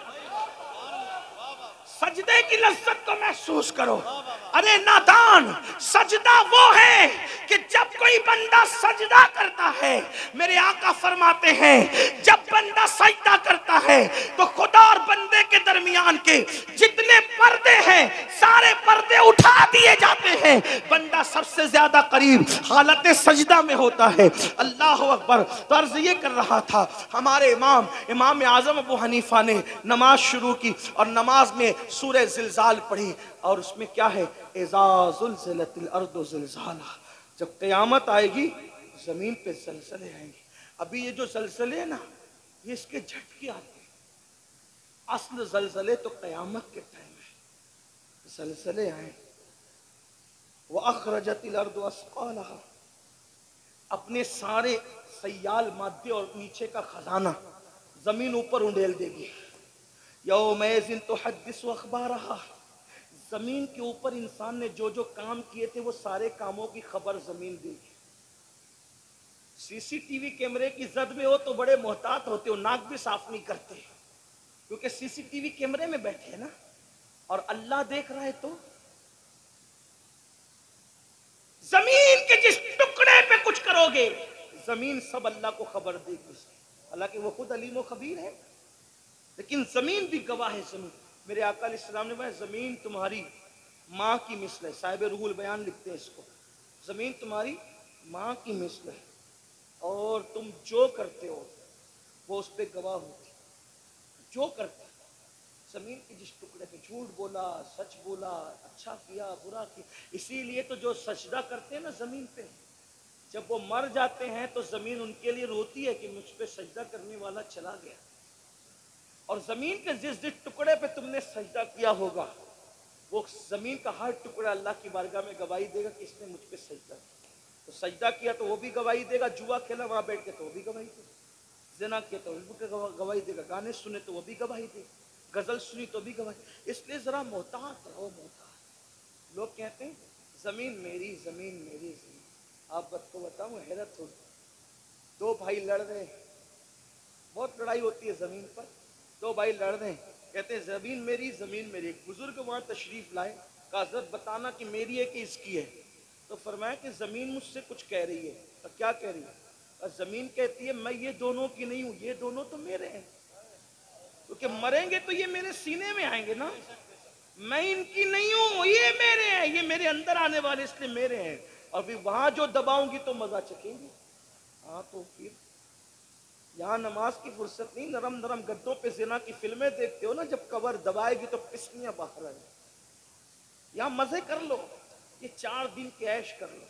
سجدے کی لذت کو محسوس کرو۔ ارے نادان، سجدہ وہ ہے کہ جب کوئی بندہ سجدہ کرتا ہے، میرے آقا فرماتے ہیں جب بندہ سجدہ کرتا ہے تو خدا اور بندے کے درمیان کے جتنے پردے ہیں سارے پردے اٹھا دیے جاتے ہیں، بندہ سب سے زیادہ قریب حالت سجدہ میں ہوتا ہے۔ اللہ اکبر۔ تو عرض یہ کر رہا تھا ہمارے امام اعظم ابو حنیفہ نے نماز شروع کی اور نماز میں سورہ زلزال پڑھی، اور اس میں کیا ہے اذا زلزلت الارض زلزالها، جب قیامت آئے گی زمین پہ زلزلے آئیں گے۔ ابھی یہ جو زلزلے ہیں نا یہ اس کے جھٹکے آتے ہیں، اصل زلزلے تو قیامت کے ٹائم ہے۔ زلزلے آئیں وَأَخْرَجَتِ الْأَرْضُ أَثْقَالَهَا، اپنے سارے سیال مادے اور نیچے کا خزانہ زمین اوپر انڈیل دے گی۔ یومئذ تحدث اخبارها، زمین کے اوپر انسان نے جو جو کام کیے تھے وہ سارے کاموں کی خبر زمین دے گی۔ سی سی ٹی وی کیمرے کی زد میں ہو تو بڑے محتاط ہوتے ہو، ناک بھی صاف نہیں کرتے کیونکہ سی سی ٹی وی کیمرے میں بیٹھے ہیں نا، اور اللہ دیکھ رہا ہے تو زمین کے جس ٹکڑے پہ کچھ کرو گے زمین سب اللہ کو خبر دے گی، حالانکہ وہ خود علیم و خبیر ہے، لیکن زمین بھی گواہ ہے۔ زمین، میرے آقا علیہ السلام نے فرمایا زمین تمہاری ماں کی مثل ہے، صاحب روح البیان لکھتے ہیں اس کو، زمین تمہاری ماں کی مثل ہے اور تم جو کرتے ہو وہ اس پہ گواہ ہوتی، جو کرتے زمین کے جس ٹکڑے پہ جھوٹ بولا، سچ بولا، اچھا کیا، برا کیا۔ اسی لیے تو جو سجدہ کرتے ہیں نا زمین پہ، جب وہ مر جاتے ہیں تو زمین ان کے لیے روتی ہے کہ مجھ پہ سجدہ کرنے والا چلا گیا، اور زمین کے جس جس ٹکڑے پہ تم نے سجدہ کیا ہوگا وہ زمین کا ہر ٹکڑا اللہ کی بارگاہ میں گواہی دے گا کہ اس نے مجھ پہ سجدہ کیا۔ تو سجدہ کیا تو وہ بھی گواہی دے گا، جوا کھیلا وہاں بیٹھ کے تو وہ بھی گواہی دے گا، زنا کیا تو وہ بھی گواہی دے گا، گانے سنے تو وہ بھی گواہی دے گا، غزل سنی تو بھی گواہی۔ اس لیے ذرا محتاط رہو، محتاط۔ لوگ کہتے ہیں زمین میری، زمین میری، زمین۔ آپ کو بتاؤں حیرت ہوگی، دو بھائی لڑ رہے ہیں، بہت لڑائی ہوتی ہے زمین پر، دو بھائی لڑ رہے ہیں، کہتے ہیں زمین میری، زمین میری۔ ایک بزرگ وہاں تشریف لائے، کہا حضرت بتانا کہ میری ہے کہ اس کی ہے؟ تو فرمایا کہ زمین مجھ سے کچھ کہہ رہی ہے۔ تو کیا کہہ رہی ہے؟ اور زمین کہتی ہے میں یہ دونوں کی نہیں ہوں، یہ دونوں تو میرے ہیں، کیونکہ مریں گے تو یہ میرے سینے میں آئیں گے نا، میں ان کی نہیں ہوں، یہ میرے ہیں، یہ میرے اندر آنے والے اس لیے میرے ہیں، اور پھر وہاں جو دباؤں گی تو مزہ چکیں گے۔ ہاں تو پھر یہاں نماز کی فرصت نہیں، نرم نرم گدوں پہ زنا کی فلمیں دیکھتے ہو نا، جب کور دبائے گی تو پسلیاں باہر آئیں، یہاں مزے کر لو، یہ 4 دن کے عیش کر لو۔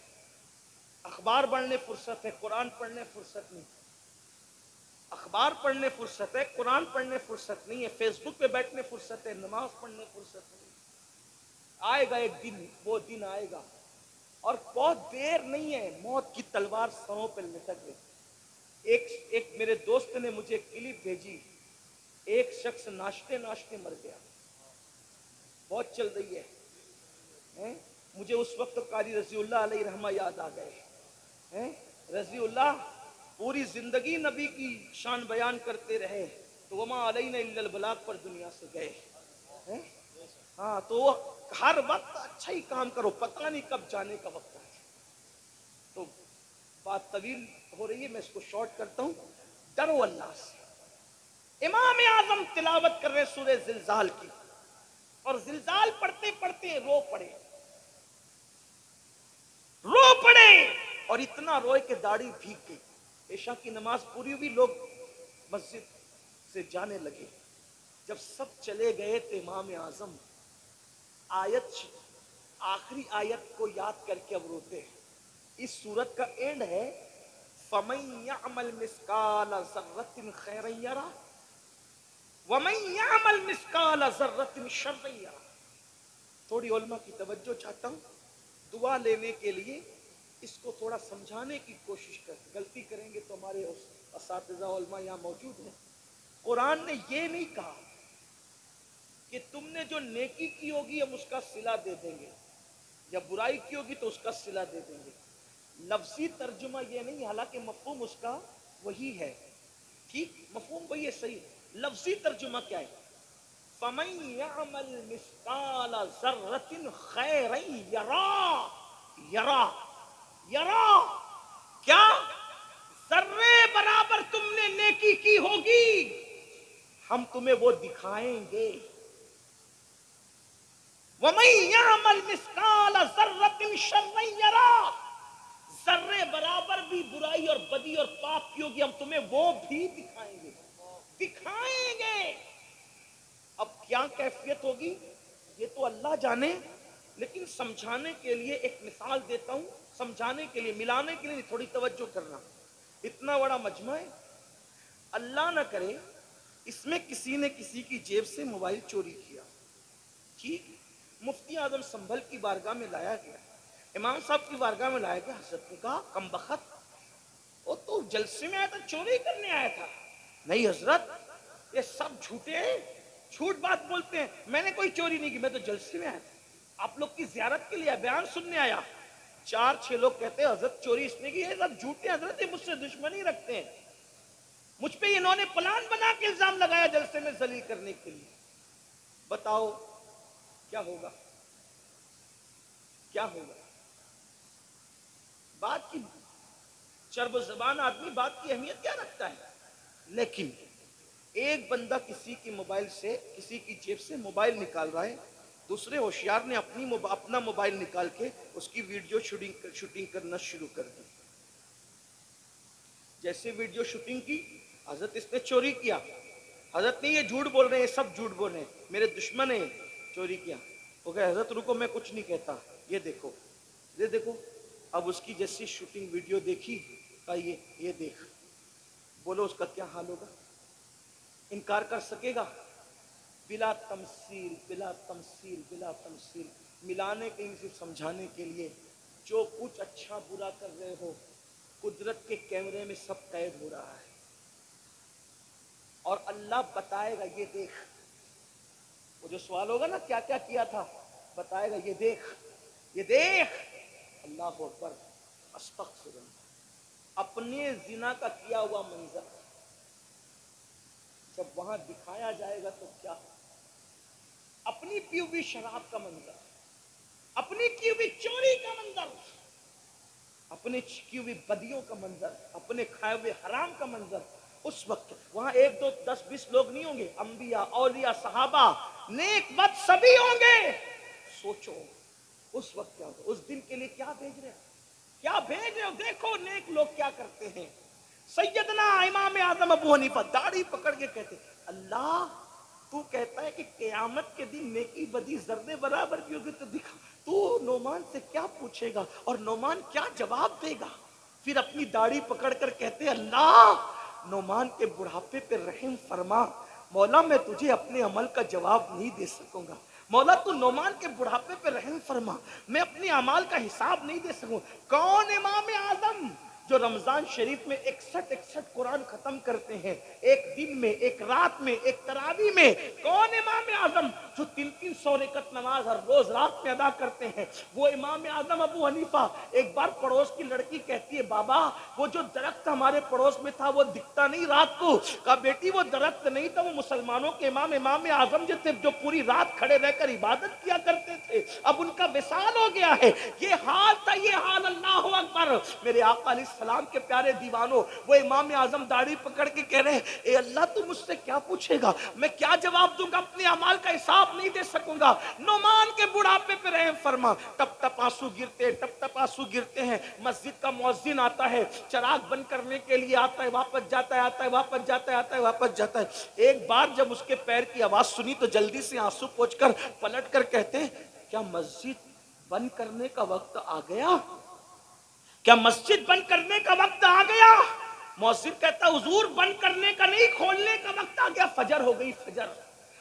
اخبار پڑھنے فرصت ہے، قرآن پڑھنے فرصت نہیں، اخبار پڑھنے فرصت ہے، قرآن پڑھنے فرصت نہیں ہے، فیس بک پہ بیٹھنے فرصت ہے، نماز پڑھنے فرصت نہیں۔ آئے گا ایک دن، وہ دن آئے گا، اور بہت دیر نہیں ہے، موت کی تلوار سروں پہ لٹک گئی۔ ایک میرے دوست نے مجھے ایک کلپ بھیجی، ایک شخص ناشتے ناشتے مر گیا، بہت چل رہی ہے۔ مجھے اس وقت قاری رضی اللہ علیہ رحمہ یاد آ گئے۔ رضی اللہ پوری زندگی نبی کی شان بیان کرتے رہے، تو وما علینا الا البلاغ پر دنیا سے گئے۔ ہاں، تو ہر وقت اچھا ہی کام کرو، پتہ نہیں کب جانے کا وقت ہے۔ تو بات طویل ہو رہی ہے، میں اس کو شارٹ کرتا ہوں۔ ڈرو اللہ سے۔ امام اعظم تلاوت کر رہے سورہ زلزال کی، اور زلزال پڑھتے پڑھتے رو پڑے اور اتنا روئے کہ داڑھی بھیگ گئی۔ عشاء کی نماز پوری ہوئی، لوگ مسجد سے جانے لگے۔ جب سب چلے گئے تو امام اعظم آخری آیت کو یاد کر کے اب روتے ہیں۔ اس سورت کا اینڈ ہے فَمَن يَعْمَلْ مِثْقَالَ ذَرَّةٍ خَيْرًا يَرَهُ وَمَن يَعْمَلْ مِثْقَالَ ذَرَّةٍ شَرًّا يَرَهُ۔ تھوڑی علماء کی توجہ چاہتا ہوں، دعا لینے کے لیے اس کو تھوڑا سمجھانے کی کوشش کریں، غلطی کریں گے تو ہمارے اساتذہ علماء یہاں موجود ہیں۔ قرآن نے یہ نہیں کہا کہ تم نے جو نیکی کی ہوگی ہم اس کا صلہ دے دیں گے، یا برائی کی ہوگی تو اس کا صلہ دے دیں گے۔ لفظی ترجمہ یہ نہیں، حالانکہ مفہوم اس کا وہی ہے، ٹھیک، مفہوم وہی ہے، صحیح۔ لفظی ترجمہ کیا ہے؟ فَمَن يَعْمَلْ مِثْقَالَ ذَرَّةٍ خَيْرًا يَرَهُ۔ یرا کیا؟ ذرے برابر تم نے نیکی کی ہوگی ہم تمہیں وہ دکھائیں گے۔ وَمَن يَعْمَلْ مِثْقَالَ ذَرَّةٍ شَرًّا يَرَهُ۔ ذرے برابر بھی برائی اور بدی اور پاپ کی ہوگی ہم تمہیں وہ بھی دکھائیں گے۔ اب کیا کیفیت ہوگی یہ تو اللہ جانے، لیکن سمجھانے کے لیے ایک مثال دیتا ہوں، سمجھانے کے لیے، ملانے کے لیے تھوڑی توجہ کرنا۔ اتنا بڑا مجمع ہے، اللہ نہ کرے اس میں کسی نے کسی کی جیب سے موبائل چوری کیا، ٹھیک، مفتی اعظم سنبھل کی بارگاہ میں لایا گیا، امام صاحب کی بارگاہ میں لایا گیا۔ حضرت نے کہا کم بخت، وہ تو جلسے میں آیا تھا، چوری کرنے آیا تھا؟ نہیں حضرت، یہ سب جھوٹے ہیں، جھوٹ بات بولتے ہیں، میں نے کوئی چوری نہیں کی، میں تو جلسے میں آیا تھا، آپ لوگ کی زیارت کے لیے بیان سننے آیا۔ 4-6 لوگ کہتے ہیں حضرت چوری اس نے کی، یہ سب جھوٹے ہیں حضرت، یہ مجھ سے دشمنی رکھتے ہیں، مجھ پہ انہوں نے پلان بنا کے الزام لگایا جلسے میں ذلیل کرنے کے لیے۔ بتاؤ کیا ہوگا؟ کیا ہوگا؟ بات کی چرب زبان آدمی بات کی اہمیت کیا رکھتا ہے؟ لیکن ایک بندہ کسی کی موبائل سے، کسی کی جیب سے موبائل نکال رہا ہے، دوسرے ہوشیار نے اپنا موبائل نکال کے اس کی ویڈیو شوٹنگ کرنا شروع کر دی۔ جیسے ویڈیو شوٹنگ کی، حضرت اس نے چوری کیا، حضرت نے یہ جھوٹ بول رہے ہیں، سب جھوٹ بول رہے ہیں، میرے دشمن ہیں، چوری کیا۔ وہ کہے حضرت رکو میں کچھ نہیں کہتا، یہ دیکھو، یہ دیکھو۔ اب اس کی جیسی شوٹنگ ویڈیو دیکھی، کہا یہ دیکھ، بولو اس کا کیا حال ہوگا؟ انکار کر سکے گا؟ بلا تمثیل، بلا تمثیل، بلا تمثیل، ملانے کے لیے، صرف سمجھانے کے لیے، جو کچھ اچھا برا کر رہے ہو قدرت کے کیمرے میں سب قید ہو رہا ہے، اور اللہ بتائے گا یہ دیکھ۔ وہ جو سوال ہوگا نا کیا کیا کیا تھا، بتائے گا یہ دیکھ، یہ دیکھ۔ اللہ اکبر، استغفر اللہ۔ اپنے زنا کا کیا ہوا منظر جب وہاں دکھایا جائے گا تو کیا؟ اپنی پی ہوئی شراب کا منظر، اپنی کی ہوئی چوری کا منظر، اپنے کی ہوئی بدیوں کا منظر، اپنے کھائے ہوئے حرام کا منظر، اس وقت وہاں 1 2 10 20 لوگ نہیں ہوں گے، انبیاء، اولیاء، صحابہ، نیک بد سبھی ہوں گے۔ سوچو اس وقت کیا ہوگا؟ اس دن کے لیے کیا بھیج رہے ہیں؟ کیا بھیج رہے ہو؟ دیکھو نیک لوگ کیا کرتے ہیں۔ سیدنا امام اعظم ابو حنیفہ داڑھی پکڑ کے کہتے اللہ تو کہتا ہے کہ قیامت کے دن نیکی بدی ذرے برابر بھی ہوگی تو دکھا، تو نعمان سے کیا پوچھے گا اور نعمان کیا جواب دے گا؟ پھر اپنی داڑھی پکڑ کر کہتے اللہ نعمان کے بڑھاپے پہ رحم فرما، مولا میں تجھے اپنے عمل کا جواب نہیں دے سکوں گا، مولا تو نعمان کے بڑھاپے پہ رحم فرما، میں اپنے اعمال کا حساب نہیں دے سکوں۔ کون امام اعظم؟ جو رمضان شریف میں 61 قرآن ختم کرتے ہیں ایک دن میں، ایک رات میں، ایک تراویح میں، کون امام اعظم جو 300 رکعت نماز ہر روز رات میں ادا کرتے ہیں؟ وہ امام اعظم ابو حنیفہ۔ ایک بار پڑوس کی لڑکی کہتی ہے بابا وہ جو درخت ہمارے پڑوس میں تھا وہ دکھتا نہیں رات کو؟ کہا بیٹی وہ درخت نہیں تھا، وہ مسلمانوں کے امام اعظم جو تھے، جو پوری رات کھڑے رہ کر عبادت کیا کرتے تھے، اب ان کا وصال ہو گیا ہے۔ یہ حال تھا، یہ حال۔ اللہ اکبر۔ میرے آقا علیہ السلام کے پیارے دیوانوں، وہ امام اعظم داڑھی پکڑ کے کہہ رہے اے اللہ تو مجھ سے کیا پوچھے گا، میں کیا جواب دوں گا، اپنے اعمال کا حساب نہیں دے سکوں گا، نعمان کے بڑھاپے پہ رحم فرما۔ ٹپ ٹپ آنسو گرتے، ٹپ ٹپ آنسو گرتے ہیں۔ مسجد کا مؤذن آتا ہے، چراغ بند کرنے کے لیے آتا ہے، واپس جاتا ہے، آتا ہے واپس جاتا ہے، آتا ہے واپس جاتا ہے۔ ایک بار جب اس کے پیر کی آواز سنی تو جلدی سے آنسو پوچھ کر پلٹ کر کہتے ہیں کیا مسجد بند کرنے کا وقت آ گیا؟ کیا مسجد بند کرنے کا وقت آ گیا؟ مؤذن کہتا حضور بند کرنے کا نہیں، کھولنے کا وقت آ گیا، فجر ہو گئی، فجر۔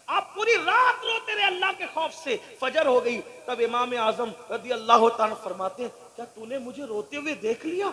آپ پوری رات روتے رہے اللہ کے خوف سے، فجر ہو گئی۔ تب امام اعظم رضی اللہ تعالیٰ فرماتے ہیں کیا تو نے مجھے روتے ہوئے دیکھ لیا؟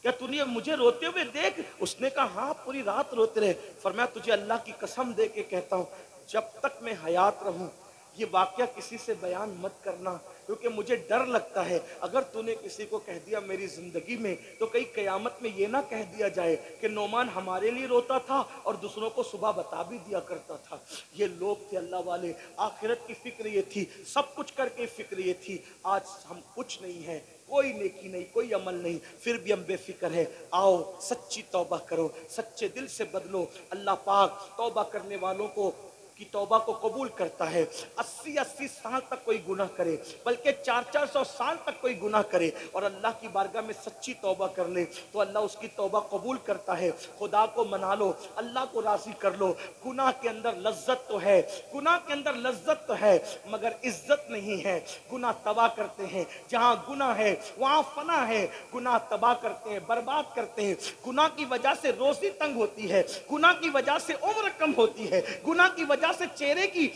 کیا تو نے مجھے روتے ہوئے دیکھ؟ اس نے کہا ہاں پوری رات روتے رہے۔ فرمایا تجھے اللہ کی قسم دے کے کہتا ہوں جب تک میں حیات رہوں یہ واقعہ کسی سے بیان مت کرنا، کیونکہ مجھے ڈر لگتا ہے اگر تو نے کسی کو کہہ دیا میری زندگی میں تو کئی قیامت میں یہ نہ کہہ دیا جائے کہ نعمان ہمارے لیے روتا تھا اور دوسروں کو صبح بتا بھی دیا کرتا تھا۔ یہ لوگ تھے اللہ والے، آخرت کی فکر یہ تھی، سب کچھ کر کے فکر یہ تھی۔ آج ہم کچھ نہیں ہیں، کوئی نیکی نہیں، کوئی عمل نہیں، پھر بھی ہم بے فکر ہیں۔ آؤ سچی توبہ کرو، سچے دل سے بدلو۔ اللہ پاک توبہ کرنے والوں کو کی توبہ کو قبول کرتا ہے۔ 80 سال تک کوئی گناہ کرے، بلکہ 400 سال تک کوئی گناہ کرے اور اللہ کی بارگاہ میں سچی توبہ کر لے تو اللہ اس کی توبہ قبول کرتا ہے۔ خدا کو منا لو، اللہ کو راضی کر لو۔ گناہ کے اندر لذت تو ہے، گناہ کے اندر لذت تو ہے، مگر عزت نہیں ہے۔ گناہ تباہ کرتے ہیں، جہاں گناہ ہے وہاں فنا ہے۔ گناہ تباہ کرتے ہیں، برباد کرتے ہیں۔ گناہ کی وجہ سے روزی تنگ ہوتی ہے، گناہ کی وجہ سے عمر کم ہوتی ہے، گناہ کی وجہ سے چہرے کی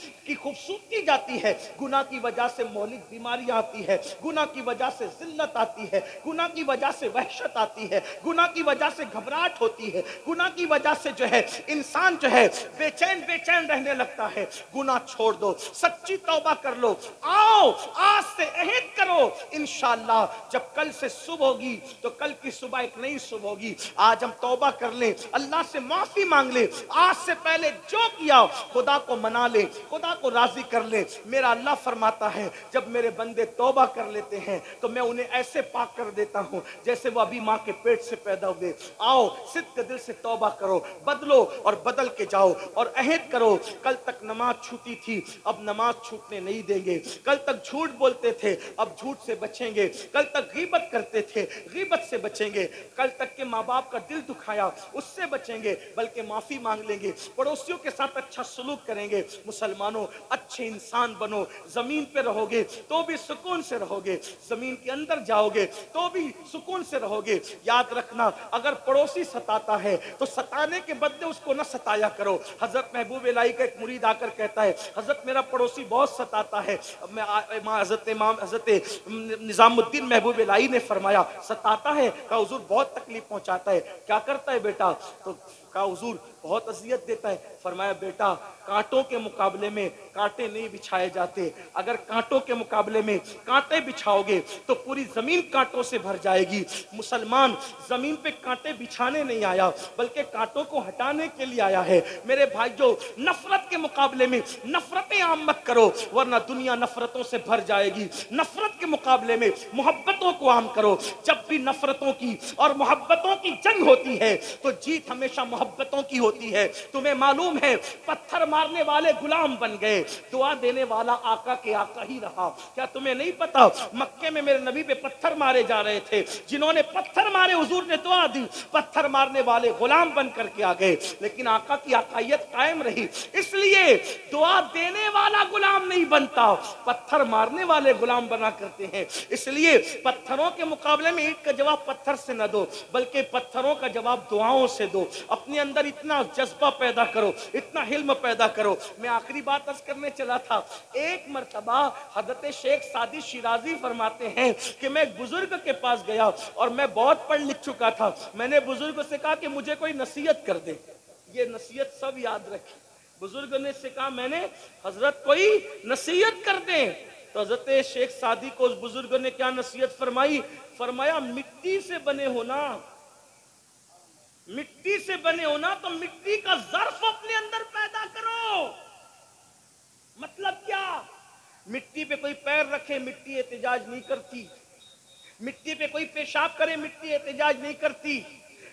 خوبصورتی جاتی ہے، گناہ کی وجہ سے مہلک بیماریاں آتی ہے، گناہ کی وجہ سے ذلت آتی ہے، گناہ کی وجہ سے وحشت آتی ہے، گناہ کی وجہ سے گھبراہٹ ہوتی ہے، گناہ کی وجہ سے جو ہے انسان جو ہے بے چین رہنے لگتا ہے۔ گناہ چھوڑ دو، سچی توبہ کر لو۔ آؤ آج سے عہد کرو، انشاءاللہ جب کل سے صبح ہوگی تو کل کی صبح ایک نئی صبح ہوگی۔ آج ہم توبہ کر لیں، اللہ سے معافی مانگ لیں، آج سے پہلے جو کیا خدا کو منا لے، خدا کو راضی کر لے۔ میرا اللہ فرماتا ہے جب میرے بندے توبہ کر لیتے ہیں تو میں انہیں ایسے پاک کر دیتا ہوں جیسے وہ ابھی ماں کے پیٹ سے پیدا ہوئے۔ آؤ صدق دل سے توبہ کرو، بدلو اور بدل کے جاؤ اور عہد کرو۔ کل تک نماز چھوٹی تھی، اب نماز چھوٹنے نہیں دیں گے۔ کل تک جھوٹ بولتے تھے، اب جھوٹ سے بچیں گے۔ کل تک غیبت کرتے تھے، غیبت سے بچیں گے۔ کل تک کے ماں باپ کا دل دکھایا اس سے بچیں گے، بلکہ معافی مانگ لیں گے۔ پڑوسیوں کے ساتھ اچھا سلوک کریں گے۔ مسلمانوں اچھے انسان بنو، زمین پہ رہو گے تو بھی سکون سے رہو گے، زمین کے اندر جاؤ گے تو بھی سکون سے رہو گے۔ یاد رکھنا اگر پڑوسی ستاتا ہے تو ستانے کے بدلے اس کو نہ ستایا کرو۔ حضرت محبوب الہی کا ایک مرید آ کر کہتا ہے حضرت میرا پڑوسی بہت ستاتا ہے۔ حضرت نظام الدین محبوب الہی نے فرمایا ستاتا ہے؟ کہا حضور بہت تکلیف پہنچاتا ہے۔ کیا کرتا ہے بیٹا؟ تو کہا حضور بہت اذیت دیتا ہے۔ فرمایا بیٹا کانٹوں کے مقابلے میں کانٹے نہیں بچھائے جاتے، اگر کانٹوں کے مقابلے میں کانٹے بچھاؤ گے تو پوری زمین کانٹوں سے بھر جائے گی۔ مسلمان زمین پہ کانٹے بچھانے نہیں آیا بلکہ کانٹوں کو ہٹانے کے لیے آیا ہے۔ میرے بھائیو نفرت کے مقابلے میں نفرتیں عام مت کرو ورنہ دنیا نفرتوں سے بھر جائے گی۔ نفرت کے مقابلے میں محبتوں کو عام کرو۔ جب بھی نفرتوں کی اور محبتوں کی جنگ ہوتی ہے تو جیت ہمیشہ محبتوں کی ہوتی ہے۔ تمہیں معلوم ہے پتھر مارنے والے غلام بن گئے، دعا دینے والا آقا کے آقا ہی رہا۔ کیا تمہیں نہیں پتا مکے میں میرے نبی پہ پتھر مارے جا رہے تھے، جنہوں نے پتھر مارے حضور نے دعا دی، پتھر مارنے والے غلام بن کر کے آ گئے، لیکن آقا کی آقائیت قائم رہی۔ اس لیے دعا دینے والا غلام نہیں بنتا، پتھر مارنے والے غلام بنا کرتے ہیں۔ اس لیے پتھروں کے مقابلے میں اینٹ کا جواب پتھر سے نہ دو بلکہ پتھروں کا جواب دعاؤں سے دو۔ اپنے اندر اتنا اتنا جذبہ پیدا کرو، اتنا حلم پیدا کرو۔ میں آخری بات عرض کرنے چلا تھا، ایک مرتبہ حضرت شیخ سعدی شیرازی فرماتے ہیں کہ میں ایک بزرگ کے پاس گیا اور میں بہت پڑھ لکھ چکا تھا، میں نے بزرگ سے کہا کہ مجھے کوئی نصیحت کر دے۔ یہ نصیحت سب یاد رکھیں، بزرگ نے سے کہا میں نے حضرت کوئی نصیحت کر دیں، تو حضرت شیخ سعدی کو اس بزرگ نے کیا نصیحت فرمائی؟ فرمایا مٹی سے بنے ہونا، مٹی سے بنے ہونا تو مٹی کا ظرف اپنے اندر پیدا کرو۔ مطلب کیا؟ مٹی پہ کوئی پیر رکھے مٹی احتجاج نہیں کرتی، مٹی پہ کوئی پیشاب کرے مٹی احتجاج نہیں کرتی،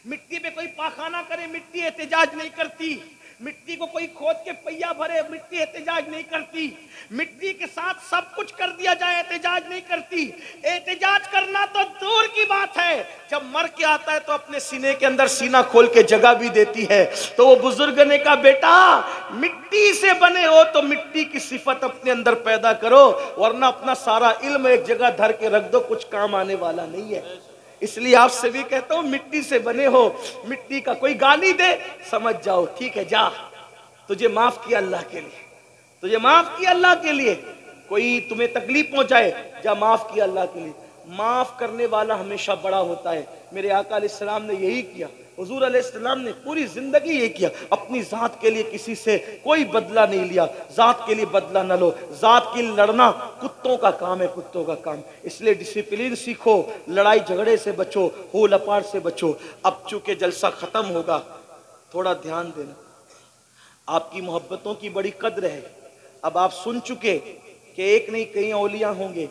مٹی پہ کوئی پاخانہ کرے مٹی احتجاج نہیں کرتی، مٹی کو کوئی کھود کے پہیا بھرے مٹی احتجاج نہیں کرتی، مٹی کے ساتھ سب کچھ کر دیا جائے احتجاج نہیں کرتی۔ احتجاج کرنا تو دور کی بات ہے، جب مر کے آتا ہے تو اپنے سینے کے اندر سینہ کھول کے جگہ بھی دیتی ہے۔ تو وہ بزرگ نے کہا بیٹا مٹی سے بنے ہو تو مٹی کی صفت اپنے اندر پیدا کرو، ورنہ اپنا سارا علم ایک جگہ دھر کے رکھ دو، کچھ کام آنے والا نہیں ہے۔ اس لیے آپ سے بھی کہتا ہوں مٹی سے بنے ہو، مٹی کا کوئی گالی دے سمجھ جاؤ ٹھیک ہے جا، تجھے معاف کیا اللہ کے لیے، تجھے معاف کیا اللہ کے لیے، کوئی تمہیں تکلیف پہنچائے جا معاف کیا اللہ کے لیے۔ معاف کرنے والا ہمیشہ بڑا ہوتا ہے۔ میرے آقا علیہ السلام نے یہی کیا، حضور علیہ السلام نے پوری زندگی یہ کیا، اپنی ذات کے لیے کسی سے کوئی بدلہ نہیں لیا، ذات کے لیے بدلہ نہ لو، ذات کے لیے لڑنا کتوں کا کام ہے، کتوں کا کام۔ اس لیے ڈسپلین سیکھو، لڑائی جھگڑے سے بچو، ہو لپاڑ سے بچو۔ اب چونکہ جلسہ ختم ہوگا تھوڑا دھیان دینا، آپ کی محبتوں کی بڑی قدر ہے۔ اب آپ سن چکے کہ ایک نہیں کئی اولیاء ہوں گے،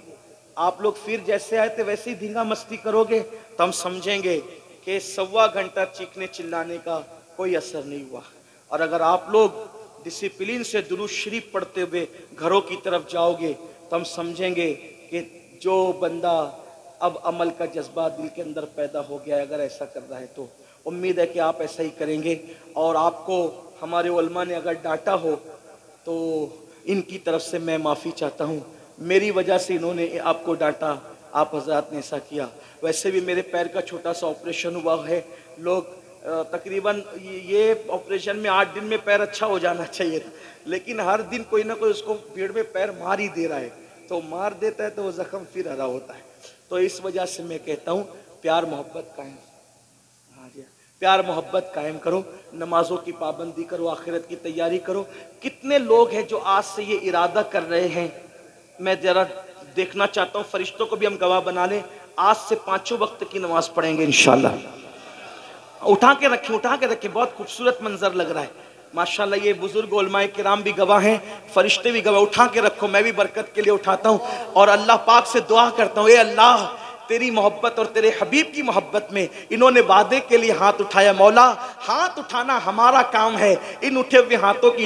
آپ لوگ پھر جیسے آئے تھے ویسے ہی دھینگا مستی کرو گے تو ہم سمجھیں گے کہ 1.25 گھنٹہ چیخنے چلانے کا کوئی اثر نہیں ہوا۔ اور اگر آپ لوگ ڈسپلین سے درود شریف پڑھتے ہوئے گھروں کی طرف جاؤ گے تو ہم سمجھیں گے کہ جو بندہ اب عمل کا جذبہ دل کے اندر پیدا ہو گیا ہے، اگر ایسا کر رہا ہے تو امید ہے کہ آپ ایسا ہی کریں گے۔ اور آپ کو ہمارے علماء نے اگر ڈانٹا ہو تو ان کی طرف سے میں معافی چاہتا ہوں، میری وجہ سے انہوں نے آپ کو ڈانٹا، آپ حضرات نے ایسا کیا۔ ویسے بھی میرے پیر کا چھوٹا سا آپریشن ہوا ہے، لوگ تقریباً یہ آپریشن میں 8 دن میں پیر اچھا ہو جانا چاہیے تھا، لیکن ہر دن کوئی نہ کوئی اس کو بھیڑ میں پیر مار ہی دے رہا ہے، تو مار دیتا ہے تو وہ زخم پھر ہرا ہوتا ہے۔ تو اس وجہ سے میں کہتا ہوں پیار محبت قائم، پیار محبت قائم کرو، نمازوں کی پابندی کرو، آخرت کی تیاری کرو۔ کتنے لوگ ہیں جو آج سے یہ ارادہ کر رہے ہیں، میں ذرا دیکھنا چاہتا ہوں، فرشتوں کو بھی ہم گواہ بنا لیں، آج سے 5 وقت کی نماز پڑھیں گے انشاءاللہ۔ اٹھا کے رکھیں، بہت خوبصورت منظر لگ رہا ہے ماشاءاللہ۔ یہ بزرگ علماء کرام بھی گواہ ہیں، فرشتے بھی گواہ، اٹھا کے رکھو، میں بھی برکت کے لیے اٹھاتا ہوں اور اللہ پاک سے دعا کرتا ہوں، اے اللہ تیری محبت اور تیرے حبیب کی محبت میں انہوں نے وعدے کے لیے ہاتھ اٹھایا، مولا ہاتھ اٹھانا ہمارا کام ہے، ان اٹھے ہوئے ہاتھوں کی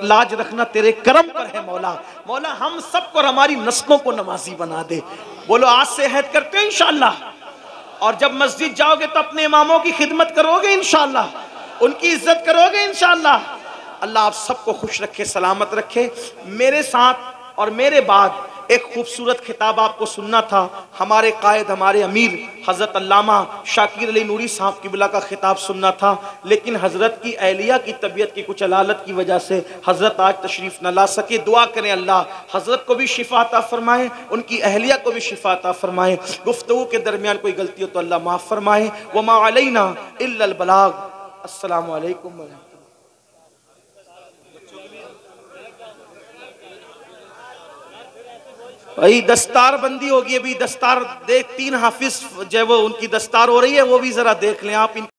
لاج رکھنا تیرے کرم پر ہے مولا۔ مولا ہم سب کو اور ہماری نسلوں کو نمازی بنا دے۔ بولو آج سے عہد کرتے ہیں انشاءاللہ، اور جب مسجد جاؤ گے تو اپنے اماموں کی خدمت کرو گے انشاءاللہ، ان کی عزت کرو گے انشاءاللہ۔ اللہ آپ سب کو خوش رکھے، سلامت رکھے۔ میرے ساتھ اور میرے بعد ایک خوبصورت خطاب آپ کو سننا تھا، ہمارے قائد ہمارے امیر حضرت علامہ شاکر علی نوری صاحب قبلہ کا خطاب سننا تھا، لیکن حضرت کی اہلیہ کی طبیعت کی کچھ علالت کی وجہ سے حضرت آج تشریف نہ لا سکے۔ دعا کریں اللہ حضرت کو بھی شفا عطا فرمائے، ان کی اہلیہ کو بھی شفا عطا فرمائے، گفتگو کے درمیان کوئی غلطی ہو تو اللہ معاف فرمائے۔ وما علینا الا البلاغ۔ السلام علیکم ورحمۃ اللہ۔ بھائی دستار بندی ہوگی، ابھی دستار دیکھ 3 حافظ جو ہے وہ ان کی دستار ہو رہی ہے، وہ بھی ذرا دیکھ لیں آپ۔